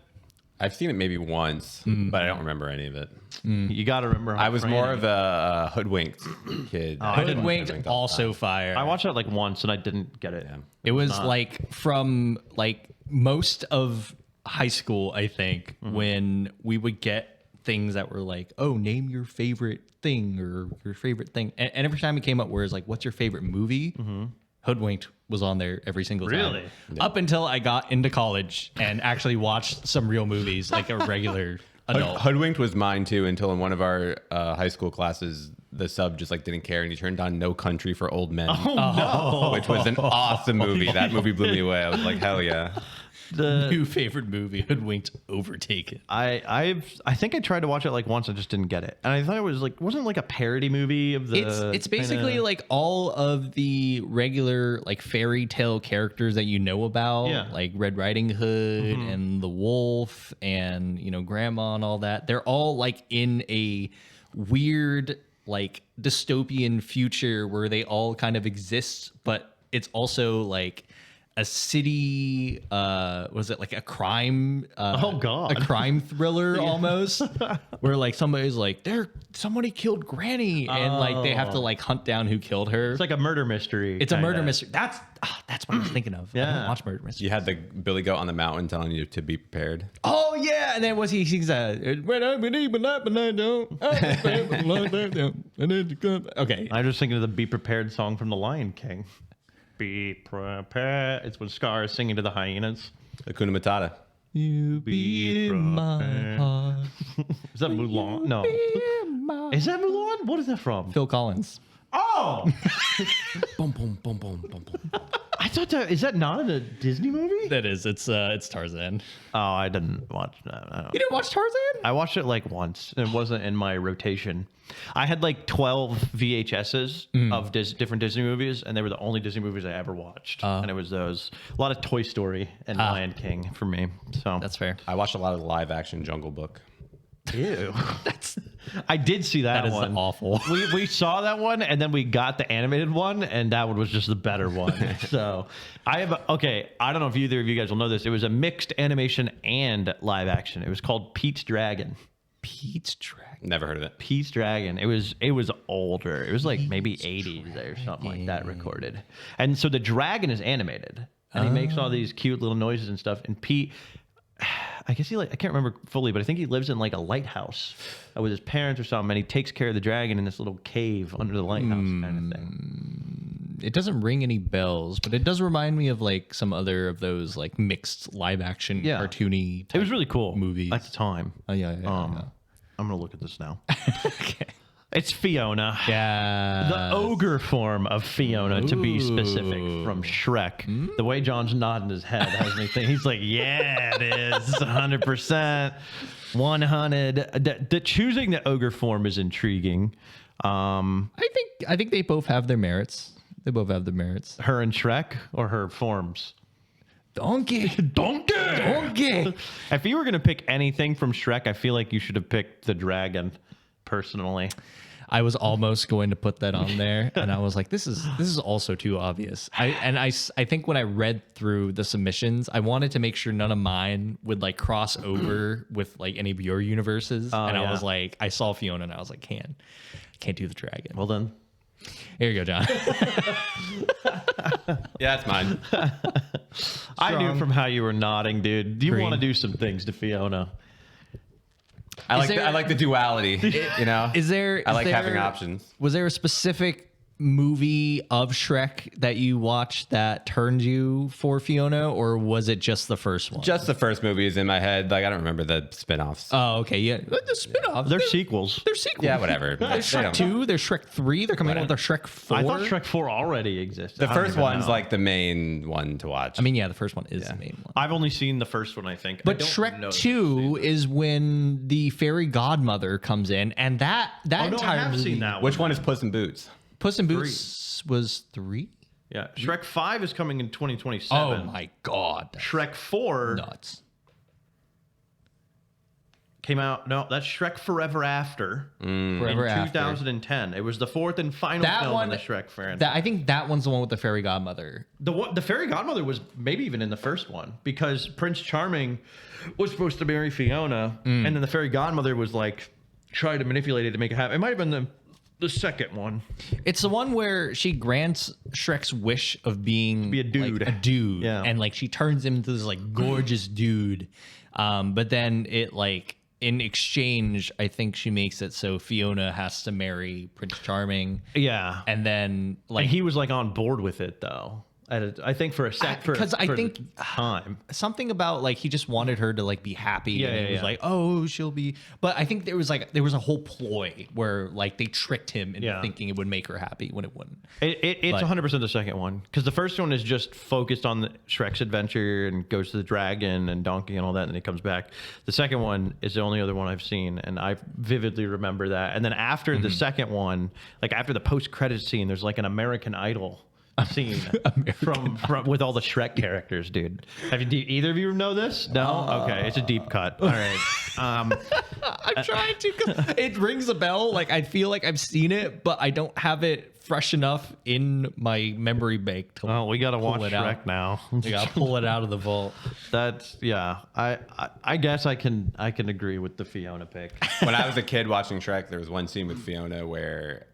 I've seen it maybe once, but I don't remember any of it. You got to remember. I was more of a hoodwinked kid. I didn't watch Hoodwinked, also fire. I watched it like once and I didn't get it. It was like from like most of high school, I think, when we would get things that were like, "Oh, name your favorite thing or your favorite thing," and every time it came up, where it's like, "What's your favorite movie?" Hoodwinked was on there every single time. Really? Up until I got into college and actually watched some real movies, like a regular adult. Hoodwinked was mine too, until in one of our high school classes, the sub just like didn't care and he turned on No Country for Old Men. No. Which was an awesome movie. That movie blew me away. I was like, hell yeah. New favorite movie, Hoodwinked, Overtaken. I think I tried to watch it like once. I just didn't get it, and I thought it was like wasn't it like a parody movie of the. It's basically like all of the regular like fairy tale characters that you know about, Yeah. like Red Riding Hood and the Wolf and Grandma and all that. They're all like in a weird like dystopian future where they all kind of exist, but it's also like a city, was it like a crime? Oh, God. A crime thriller almost, where like somebody's like, somebody killed Granny, and like they have to like hunt down who killed her. It's like a murder mystery. It's a kinda. murder mystery. That's what I was thinking of. I Yeah. don't watch murder mysteries. You had the Billy Goat on the mountain telling you to be prepared. Oh yeah, and then he sings that. Okay, I'm just thinking of the "Be Prepared" song from The Lion King. Be prepared. It's when Scar is singing to the hyenas. Hakuna Matata. you be in my heart. Is that Mulan? No. Is that Mulan? What is that from? Phil Collins. Oh, Boom, boom, boom, boom, boom, boom. I thought that is that not in a Disney movie? That is, it's Tarzan. Oh, I didn't watch that. I don't- You didn't watch Tarzan? I watched it like once. It wasn't in my rotation. I had like 12 VHSs of different Disney movies, and they were the only Disney movies I ever watched. And it was those. A lot of Toy Story and Lion King for me. So That's fair. I watched a lot of the live action Jungle Book. ew. I did see that, That is one. awful. We saw that one, and then we got the animated one, and that one was just the better one. So I have I don't know if either of you guys will know this. It was a mixed animation and live action. It was called Pete's Dragon. Pete's Dragon. Never heard of it. Pete's Dragon. It was older. It was like maybe 80s or something like that recorded. And so the dragon is animated, and he makes all these cute little noises and stuff. And Pete, I guess I can't remember fully, but I think he lives in like a lighthouse with his parents or something, and he takes care of the dragon in this little cave under the lighthouse kind of thing. It doesn't ring any bells, but it does remind me of like some other of those like mixed live action cartoony. It was really cool movies at the time. Oh yeah. I'm gonna look at this now. Okay. It's Fiona. Yeah. The ogre form of Fiona, to be specific, from Shrek. The way John's nodding his head has me think. He's like, yeah, it is 100%, 100. The choosing the ogre form is intriguing. I think they both have their merits. They both have their merits. Her and Shrek, or her forms. Donkey. Donkey. If you were gonna pick anything from Shrek, I feel like you should have picked the dragon. Personally, I was almost going to put that on there, and I was like, "This is also too obvious." I think when I read through the submissions, I wanted to make sure none of mine would like cross over with like any of your universes, and I was like, I saw Fiona, and I was like, can't do the dragon. well then, Here you go, John. Yeah, it's mine. I knew from how you were nodding, dude. You Green. want to do some things to Fiona. I there- like the duality. You know, I like having options. Was there a specific movie of Shrek that you watched that turned you for Fiona, or was it just the first one? Just the first movie is in my head. Like I don't remember the spin-offs. Oh, okay, yeah. The spin-offs. They're sequels. They're sequels. Yeah, whatever. There's They Shrek don't- 2, there's Shrek 3, they're coming out with their Shrek 4. I thought Shrek 4 already existed. The I don't first even one's know. like the main one to watch. I mean, yeah, the first one is the main one. I've only seen the first one, I think. But I don't Shrek know 2 is when the fairy godmother comes in, and that Oh, no, entire I have movie, seen that one. which one is Puss in Boots? Puss in Boots was 3? Yeah, Shrek 5 is coming in Oh 2027. my god. Shrek 4 Nuts. came out. No, that's Shrek Forever After Forever in After. 2010. It was the fourth and final That film one- in the Shrek franchise. I think that one's the one with the fairy godmother. The fairy godmother was maybe even in the first one, because Prince Charming was supposed to marry Fiona, and then the fairy godmother was like trying to manipulate it to make it happen. It might have been the second one. It's the one where she grants Shrek's wish of being be a dude. like, a dude, Yeah. and like she turns him into this like gorgeous dude. But then it like in exchange, I think she makes it so Fiona has to marry Prince Charming, Yeah, and then like and he was like on board with it though. I think for a sec, for 'cause I for think- the time. something about like he just wanted her to like be happy. Yeah, and yeah, he was yeah. like, oh, she'll be. But I think there was a whole ploy where like they tricked him into Yeah. thinking it would make her happy when it wouldn't. It's But- 100% the second one, because the first one is just focused on the Shrek's adventure and goes to the dragon and donkey and all that, and then he comes back. The second one is the only other one I've seen, and I vividly remember that. And then after the second one, like after the post-credit scene, there's like an American Idol scene from with all the Shrek characters, dude. Do either of you know this? No. Okay, it's a deep cut. All right. I'm trying to. It rings a bell. Like I feel like I've seen it, but I don't have it fresh enough in my memory bank to Oh, we got to watch it Shrek out. now. I gotta pull it out of the vault. That's I guess I can agree with the Fiona pick. When I was a kid watching Shrek, there was one scene with Fiona where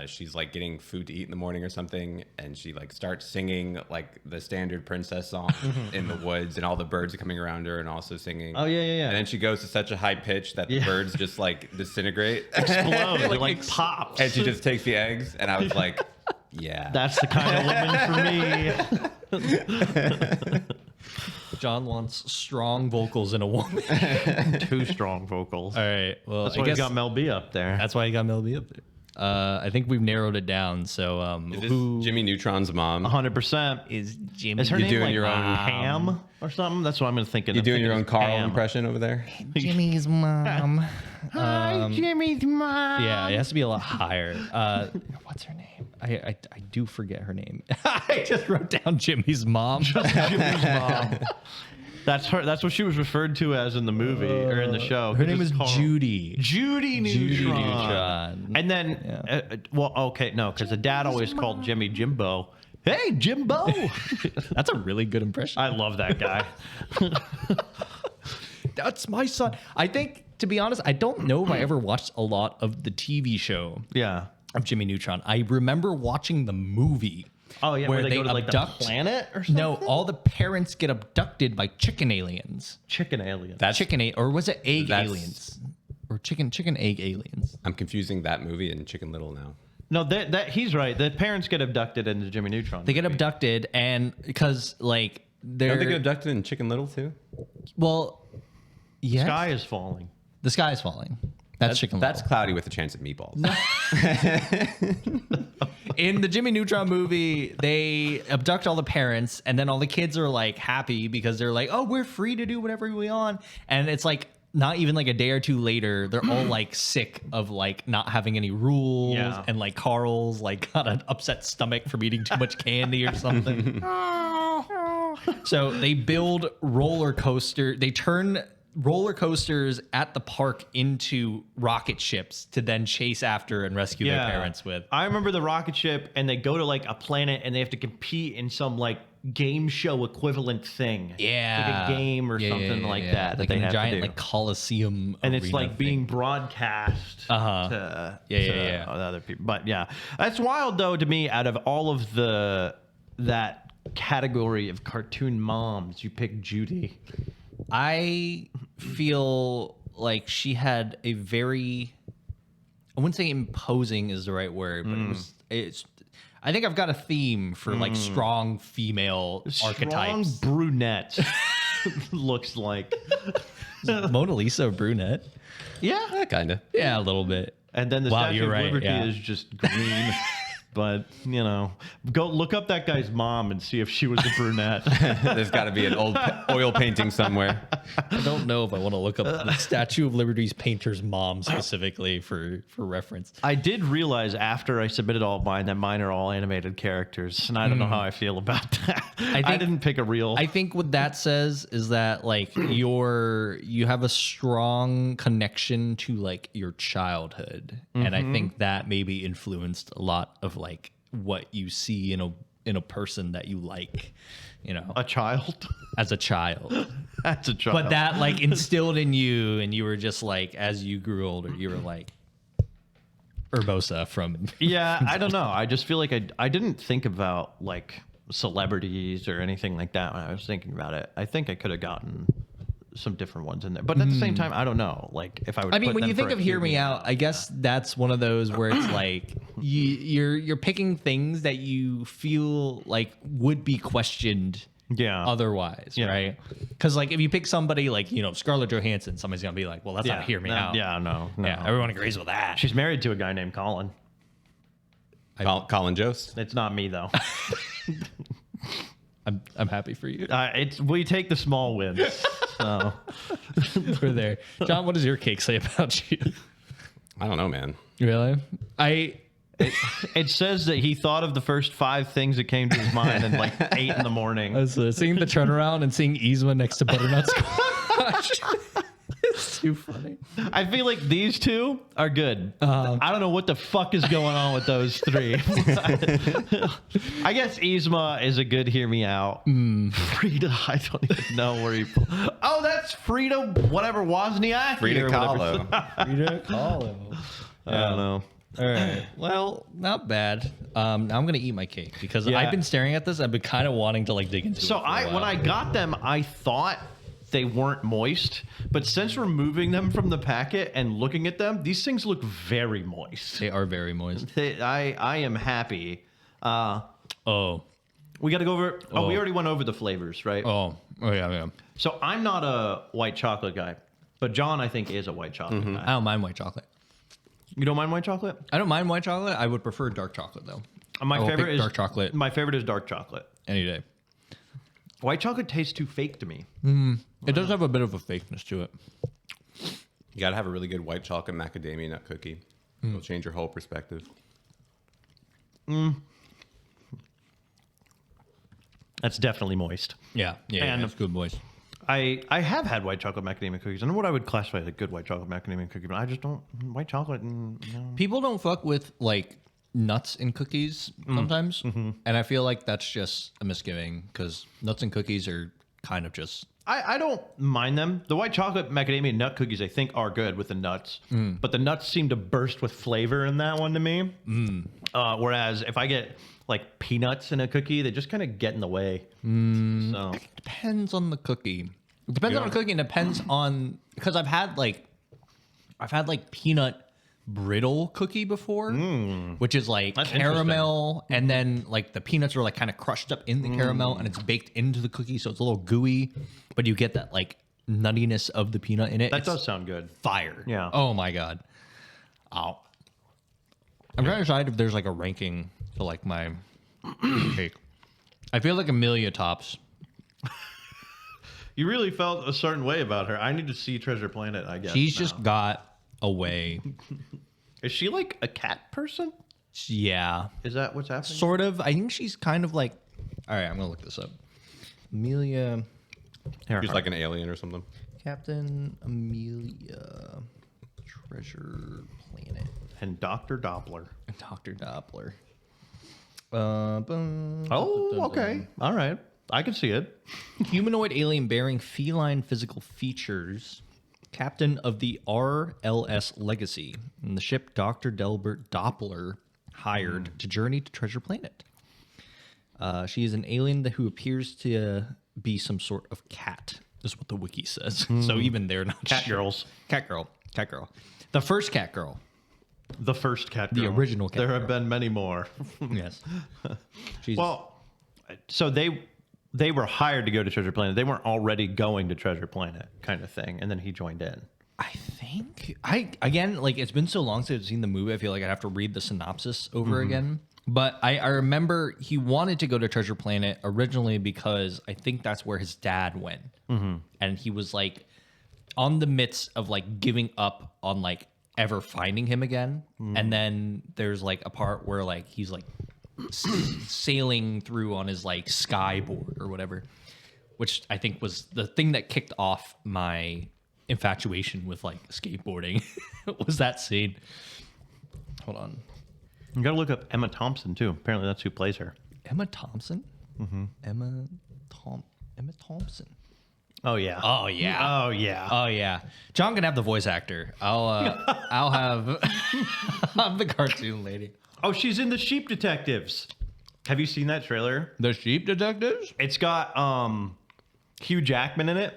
she's like getting food to eat in the morning or something, and she like starts singing like the standard princess song in the woods, and all the birds are coming around her and also singing. Oh yeah. And then she goes to such a high pitch that the birds just like disintegrate, Explode. It like pops. and she just takes the eggs. And I was like, yeah, That's the kind of woman for me. John wants strong vocals in a woman. Too strong vocals. All right. Well, That's I why guess you got Mel B up there. that's why you got Mel B up there. I think we've narrowed it down. So, Is this who Jimmy Neutron's mom? 100%. is Jimmy? Is her You're name doing like your own Ham or something? That's what I'm thinking. You doing your own Carl Ham. impression over there? Jimmy's mom. Hi, Jimmy's mom. Yeah, it has to be a lot higher. What's her name? I do forget her name. I just wrote down Jimmy's mom. Jimmy's mom. That's her. That's what she was referred to as in the movie or in the show. Her name is Carl. Judy. Judy Neutron. Judy Neutron. And then, well, okay, no, because the dad always called Jimmy Jimbo. Hey, Jimbo. That's a really good impression. I love that guy. That's my son. I think, to be honest, I don't know if I ever watched a lot of the TV show Yeah. of Jimmy Neutron. I remember watching the movie. Oh yeah, where they go to like the planet or something. No, all the parents get abducted by chicken aliens. Chicken alien. Or was it egg That's- aliens? Or chicken egg aliens. I'm confusing that movie and Chicken Little now. No, that he's right. The parents get abducted into Jimmy Neutron. They get abducted, and because like they're Don't they get abducted in Chicken Little too? well, yes, Sky is falling. the sky is falling. That's Chicken Little. That's cloudy with a chance of meatballs. In the Jimmy Neutron movie, they abduct all the parents, and then all the kids are like happy because they're like, "Oh, we're free to do whatever we want." And it's like not even like a day or two later, they're all like sick of like not having any rules, Yeah. and like Carl's like got an upset stomach from eating too much candy or something. So they build roller coaster. They turn roller coasters at the park into rocket ships to then chase after and rescue their parents with. I remember the rocket ship, and they go to like a planet, and they have to compete in some like game show equivalent thing. Yeah, like a game or something like that. Like they in a have giant to do. like Coliseum, And it's arena like being thing. broadcast to Yeah. other people. But yeah, that's wild though to me. Out of all of that category of cartoon moms, you pick Judy. I feel like she had a very, I wouldn't say imposing is the right word, but it's. I think I've got a theme for like strong female archetypes. Strong brunette looks like. Mona Lisa a brunette? Yeah. Kind of. Yeah, a little bit. And then the Wow, Statue you're of right, Liberty yeah. is just green. But, you know, go look up that guy's mom and see if she was a brunette. There's got to be an old oil painting somewhere. I don't know if I want to look up the Statue of Liberty's painter's mom specifically for reference. I did realize after I submitted all mine that mine are all animated characters, and I don't know how I feel about that. I didn't pick a real. I think what that says is that like you have a strong connection to like your childhood, and I think that maybe influenced a lot of like what you see in a person that you like, you know, a child. as a child. That's a child. But that like instilled in you, and you were just like, as you grew older, you were like Urbosa from. Yeah, I don't know. I just feel like I didn't think about like celebrities or anything like that when I was thinking about it. I think I could have gotten some different ones in there, but at the same time, I don't know. Like if I would. I mean, put when them you think for a of "Hear Me human- Out," I guess that's one of those where it's like you're picking things that you feel like would be questioned Yeah. otherwise, Yeah. right? Because like if you pick somebody like Scarlett Johansson, somebody's gonna be like, "Well, that's not "Hear Me Out." Yeah, no. Yeah, everyone agrees with that. She's married to a guy named Colin. Colin Jost. It's not me though. I'm happy for you. We take the small wins. So. We're there. John, what does your cake say about you? I don't know, man. Really? It says that he thought of the first 5 things that came to his mind at like 8 in the morning. I was seeing the turnaround and seeing Yzma next to Butternut Squash. too funny. I feel like these two are good. I don't know what the fuck is going on with those three. I guess Yzma is a good hear me out. Frida, I don't even know where he. Oh, that's Frida, whatever Wozniacki. Frida or whatever. Kahlo. Frida Kahlo. I don't know. All right. Well, not bad. Now I'm gonna eat my cake because Yeah. I've been staring at this. I've been kind of wanting to like dig into So it. For a when while. I got them, I thought they weren't moist, but since removing them from the packet and looking at them, these things look very moist. They are very moist. I am happy. Oh. We got to go over. Oh, we Oh. already went over the flavors, right? Oh yeah. So I'm not a white chocolate guy, but John I think is a white chocolate I guy. don't mind white chocolate. You don't mind white chocolate? I don't mind white chocolate. I would prefer dark chocolate though. My I will favorite pick is dark chocolate My favorite is dark chocolate. any day. White chocolate tastes too fake to me. It does have a bit of a fakeness to it. You got to have a really good white chocolate macadamia nut cookie. It'll change your whole perspective. That's definitely moist. Yeah. And- It's good, boys. I have had white chocolate macadamia cookies. I know what I would classify as a good white chocolate macadamia cookie, but I just don't white chocolate. No. People don't fuck with like nuts in cookies sometimes, and I feel like that's just a misgiving because nuts and cookies are kind of just. I don't mind them. The white chocolate macadamia nut cookies I think are good with the nuts, but the nuts seem to burst with flavor in that one to me. Whereas if I get like peanuts in a cookie, they just kind of get in the way. So Depends on the cookie. It depends on the cookie. And depends on because I've had like peanut brittle cookie before, which is like That's caramel, and then like the peanuts are like kind of crushed up in the caramel, and it's baked into the cookie, so it's a little gooey, but you get that like nuttiness of the peanut in it. that It's does sound good. fire. Yeah. Oh my god. Oh. I'm trying to decide if there's like a ranking to like my cake. I feel like Amelia tops. You really felt a certain way about her. I need to see Treasure Planet, I guess. She's now. just got away. Is she like a cat person? Yeah. Is that what's happening? Sort of. I think she's kind of like. All right, I'm gonna look this up. Amelia, She's like an alien or something. Captain Amelia, Treasure Planet, And Dr. Doppler. Dr. Doppler. Oh, okay. All right. I can see it. Humanoid alien bearing feline physical features. Captain of the RLS Legacy, and the ship Dr. Delbert Doppler hired to journey to Treasure Planet. She is an alien who appears to be some sort of cat, is what the wiki says. So even they're not Cat sure. girls. Cat girl. Cat girl. The first cat girl. The first cat The girl. original cat There girl. have been many more. Yes. She's, Well, so they were hired to go to Treasure Planet. They weren't already going to Treasure Planet kind of thing. And then he joined in. I think again, like it's been so long since I've seen the movie, I feel like I'd have to read the synopsis over again. But I remember he wanted to go to Treasure Planet originally because I think that's where his dad went. And he was like on the midst of like giving up on like ever finding him again. And then there's like a part where like he's like sailing through on his like skyboard or whatever, which I think was the thing that kicked off my infatuation with like skateboarding. Was that scene. Hold on. You got to look up Emma Thompson too. Apparently that's who plays her. Emma Thompson? Emma Thompson. Oh yeah. Oh yeah. Oh yeah. Oh yeah. John can have the voice actor. I'll have I'm the cartoon lady. Oh, she's in the Sheep Detectives. Have you seen that trailer? The Sheep Detectives? It's got Hugh Jackman in it,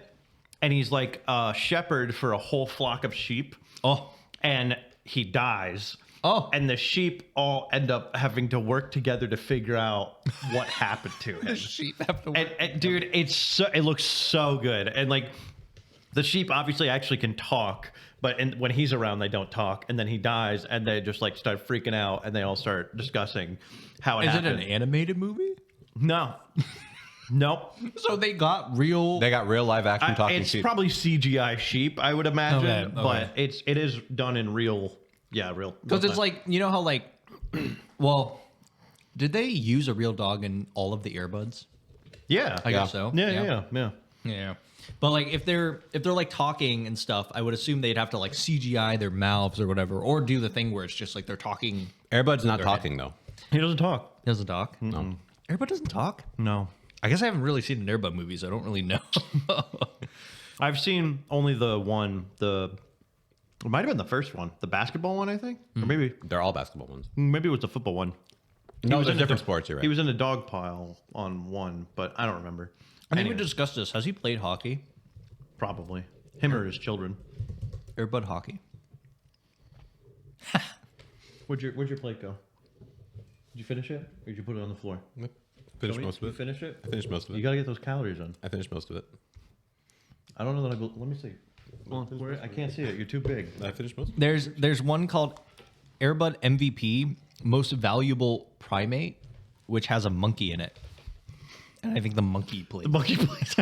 and he's like a shepherd for a whole flock of sheep. Oh. And he dies. Oh. And the sheep all end up having to work together to figure out what happened to him. Sheep have to And dude, it looks so good. And like the sheep obviously actually can talk, but when he's around, they don't talk. And then he dies, and they just like start freaking out, and they all start discussing how it Is happened. it an animated movie? No. Nope. So they got real. They got real live action talking It's sheep. probably CGI sheep, I would imagine, Okay, but it is done in real. Yeah, real. Because it's like, you know how like, well, did they use a real dog in all of the Airbuds? yeah, I guess so. Yeah. Yeah. But like if they're like talking and stuff, I would assume they'd have to like CGI their mouths or whatever, or do the thing where it's just like they're talking. Airbud's not talking though. He doesn't talk. He doesn't talk. No. Airbud doesn't talk. No. I guess I haven't really seen an Airbud movie, so I don't really know. I've seen only the one, it might have been the first one, the basketball one, I think. Or maybe They're all basketball ones. it was the football one. No, was they're in different the- sports. You're right. He was in a dog pile on one, but I don't remember. I think we Anyway, discussed this. Has he played hockey? probably. Him or his children. Airbud hockey. Where'd your plate go? Did you finish it? Or did you put it on the floor? Finished Joey, most of you it. finish it? I finished most of You it. gotta get those calories in. I finished most of it. I don't know that let me see. I can't see it. You're too big. I finished most of it. There's one called Airbud MVP, Most Valuable Primate, which has a monkey in it. And I think the monkey played. The monkey plays.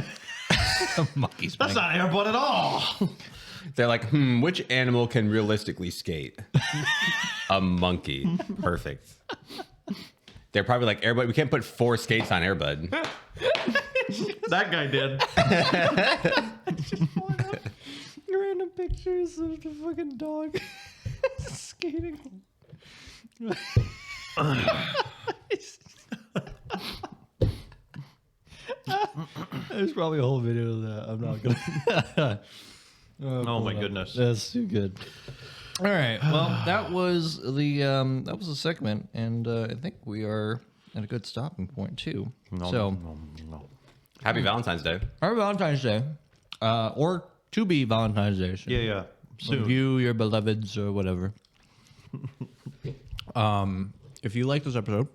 The monkey's That's playing. not Airbud at all. They're like, which animal can realistically skate? A monkey. Perfect. They're probably like, Airbud, we can't put 4 skates on Airbud. That guy did. Random pictures of the fucking dog skating. There's probably a whole video of that. I'm not gonna. Oh my goodness. That's too good. All right. Well, that was the segment, and I think we are at a good stopping point too. So, Happy Valentine's Day. our Valentine's Day, or to be Valentine's Day. So Yeah. Soon. you, your beloveds, or whatever. If you like this episode,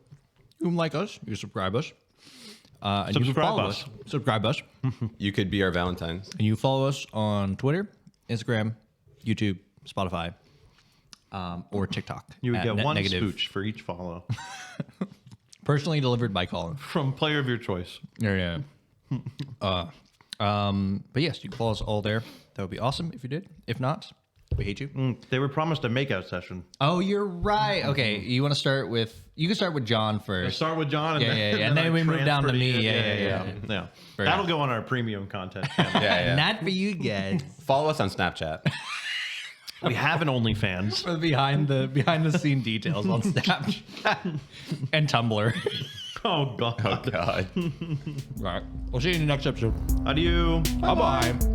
you can like us, you subscribe us, and you can Subscribe follow us. us. Subscribe us, You could be our Valentine's. and you follow us on Twitter, Instagram, YouTube, Spotify, or TikTok. You would at get Net one Negative. spooch for each follow Personally delivered by Colin. from player of your choice. Yeah. But yes, you can follow us all there. That would be awesome if you did. If not, we hate you. They were promised a makeout session. Oh, you're right. Okay, you want to start with? You can start with John first. Start with John, and Yeah, then, yeah. And then I we move down to transfer me. you. Yeah. Fair That'll enough. go on our premium content channel. Yeah. Not for you guys. Follow us on Snapchat. We have an OnlyFans. For behind the scene details on Snapchat and Tumblr. Oh God. Oh, God. Right. We'll see you in the next episode. Adieu. Bye bye.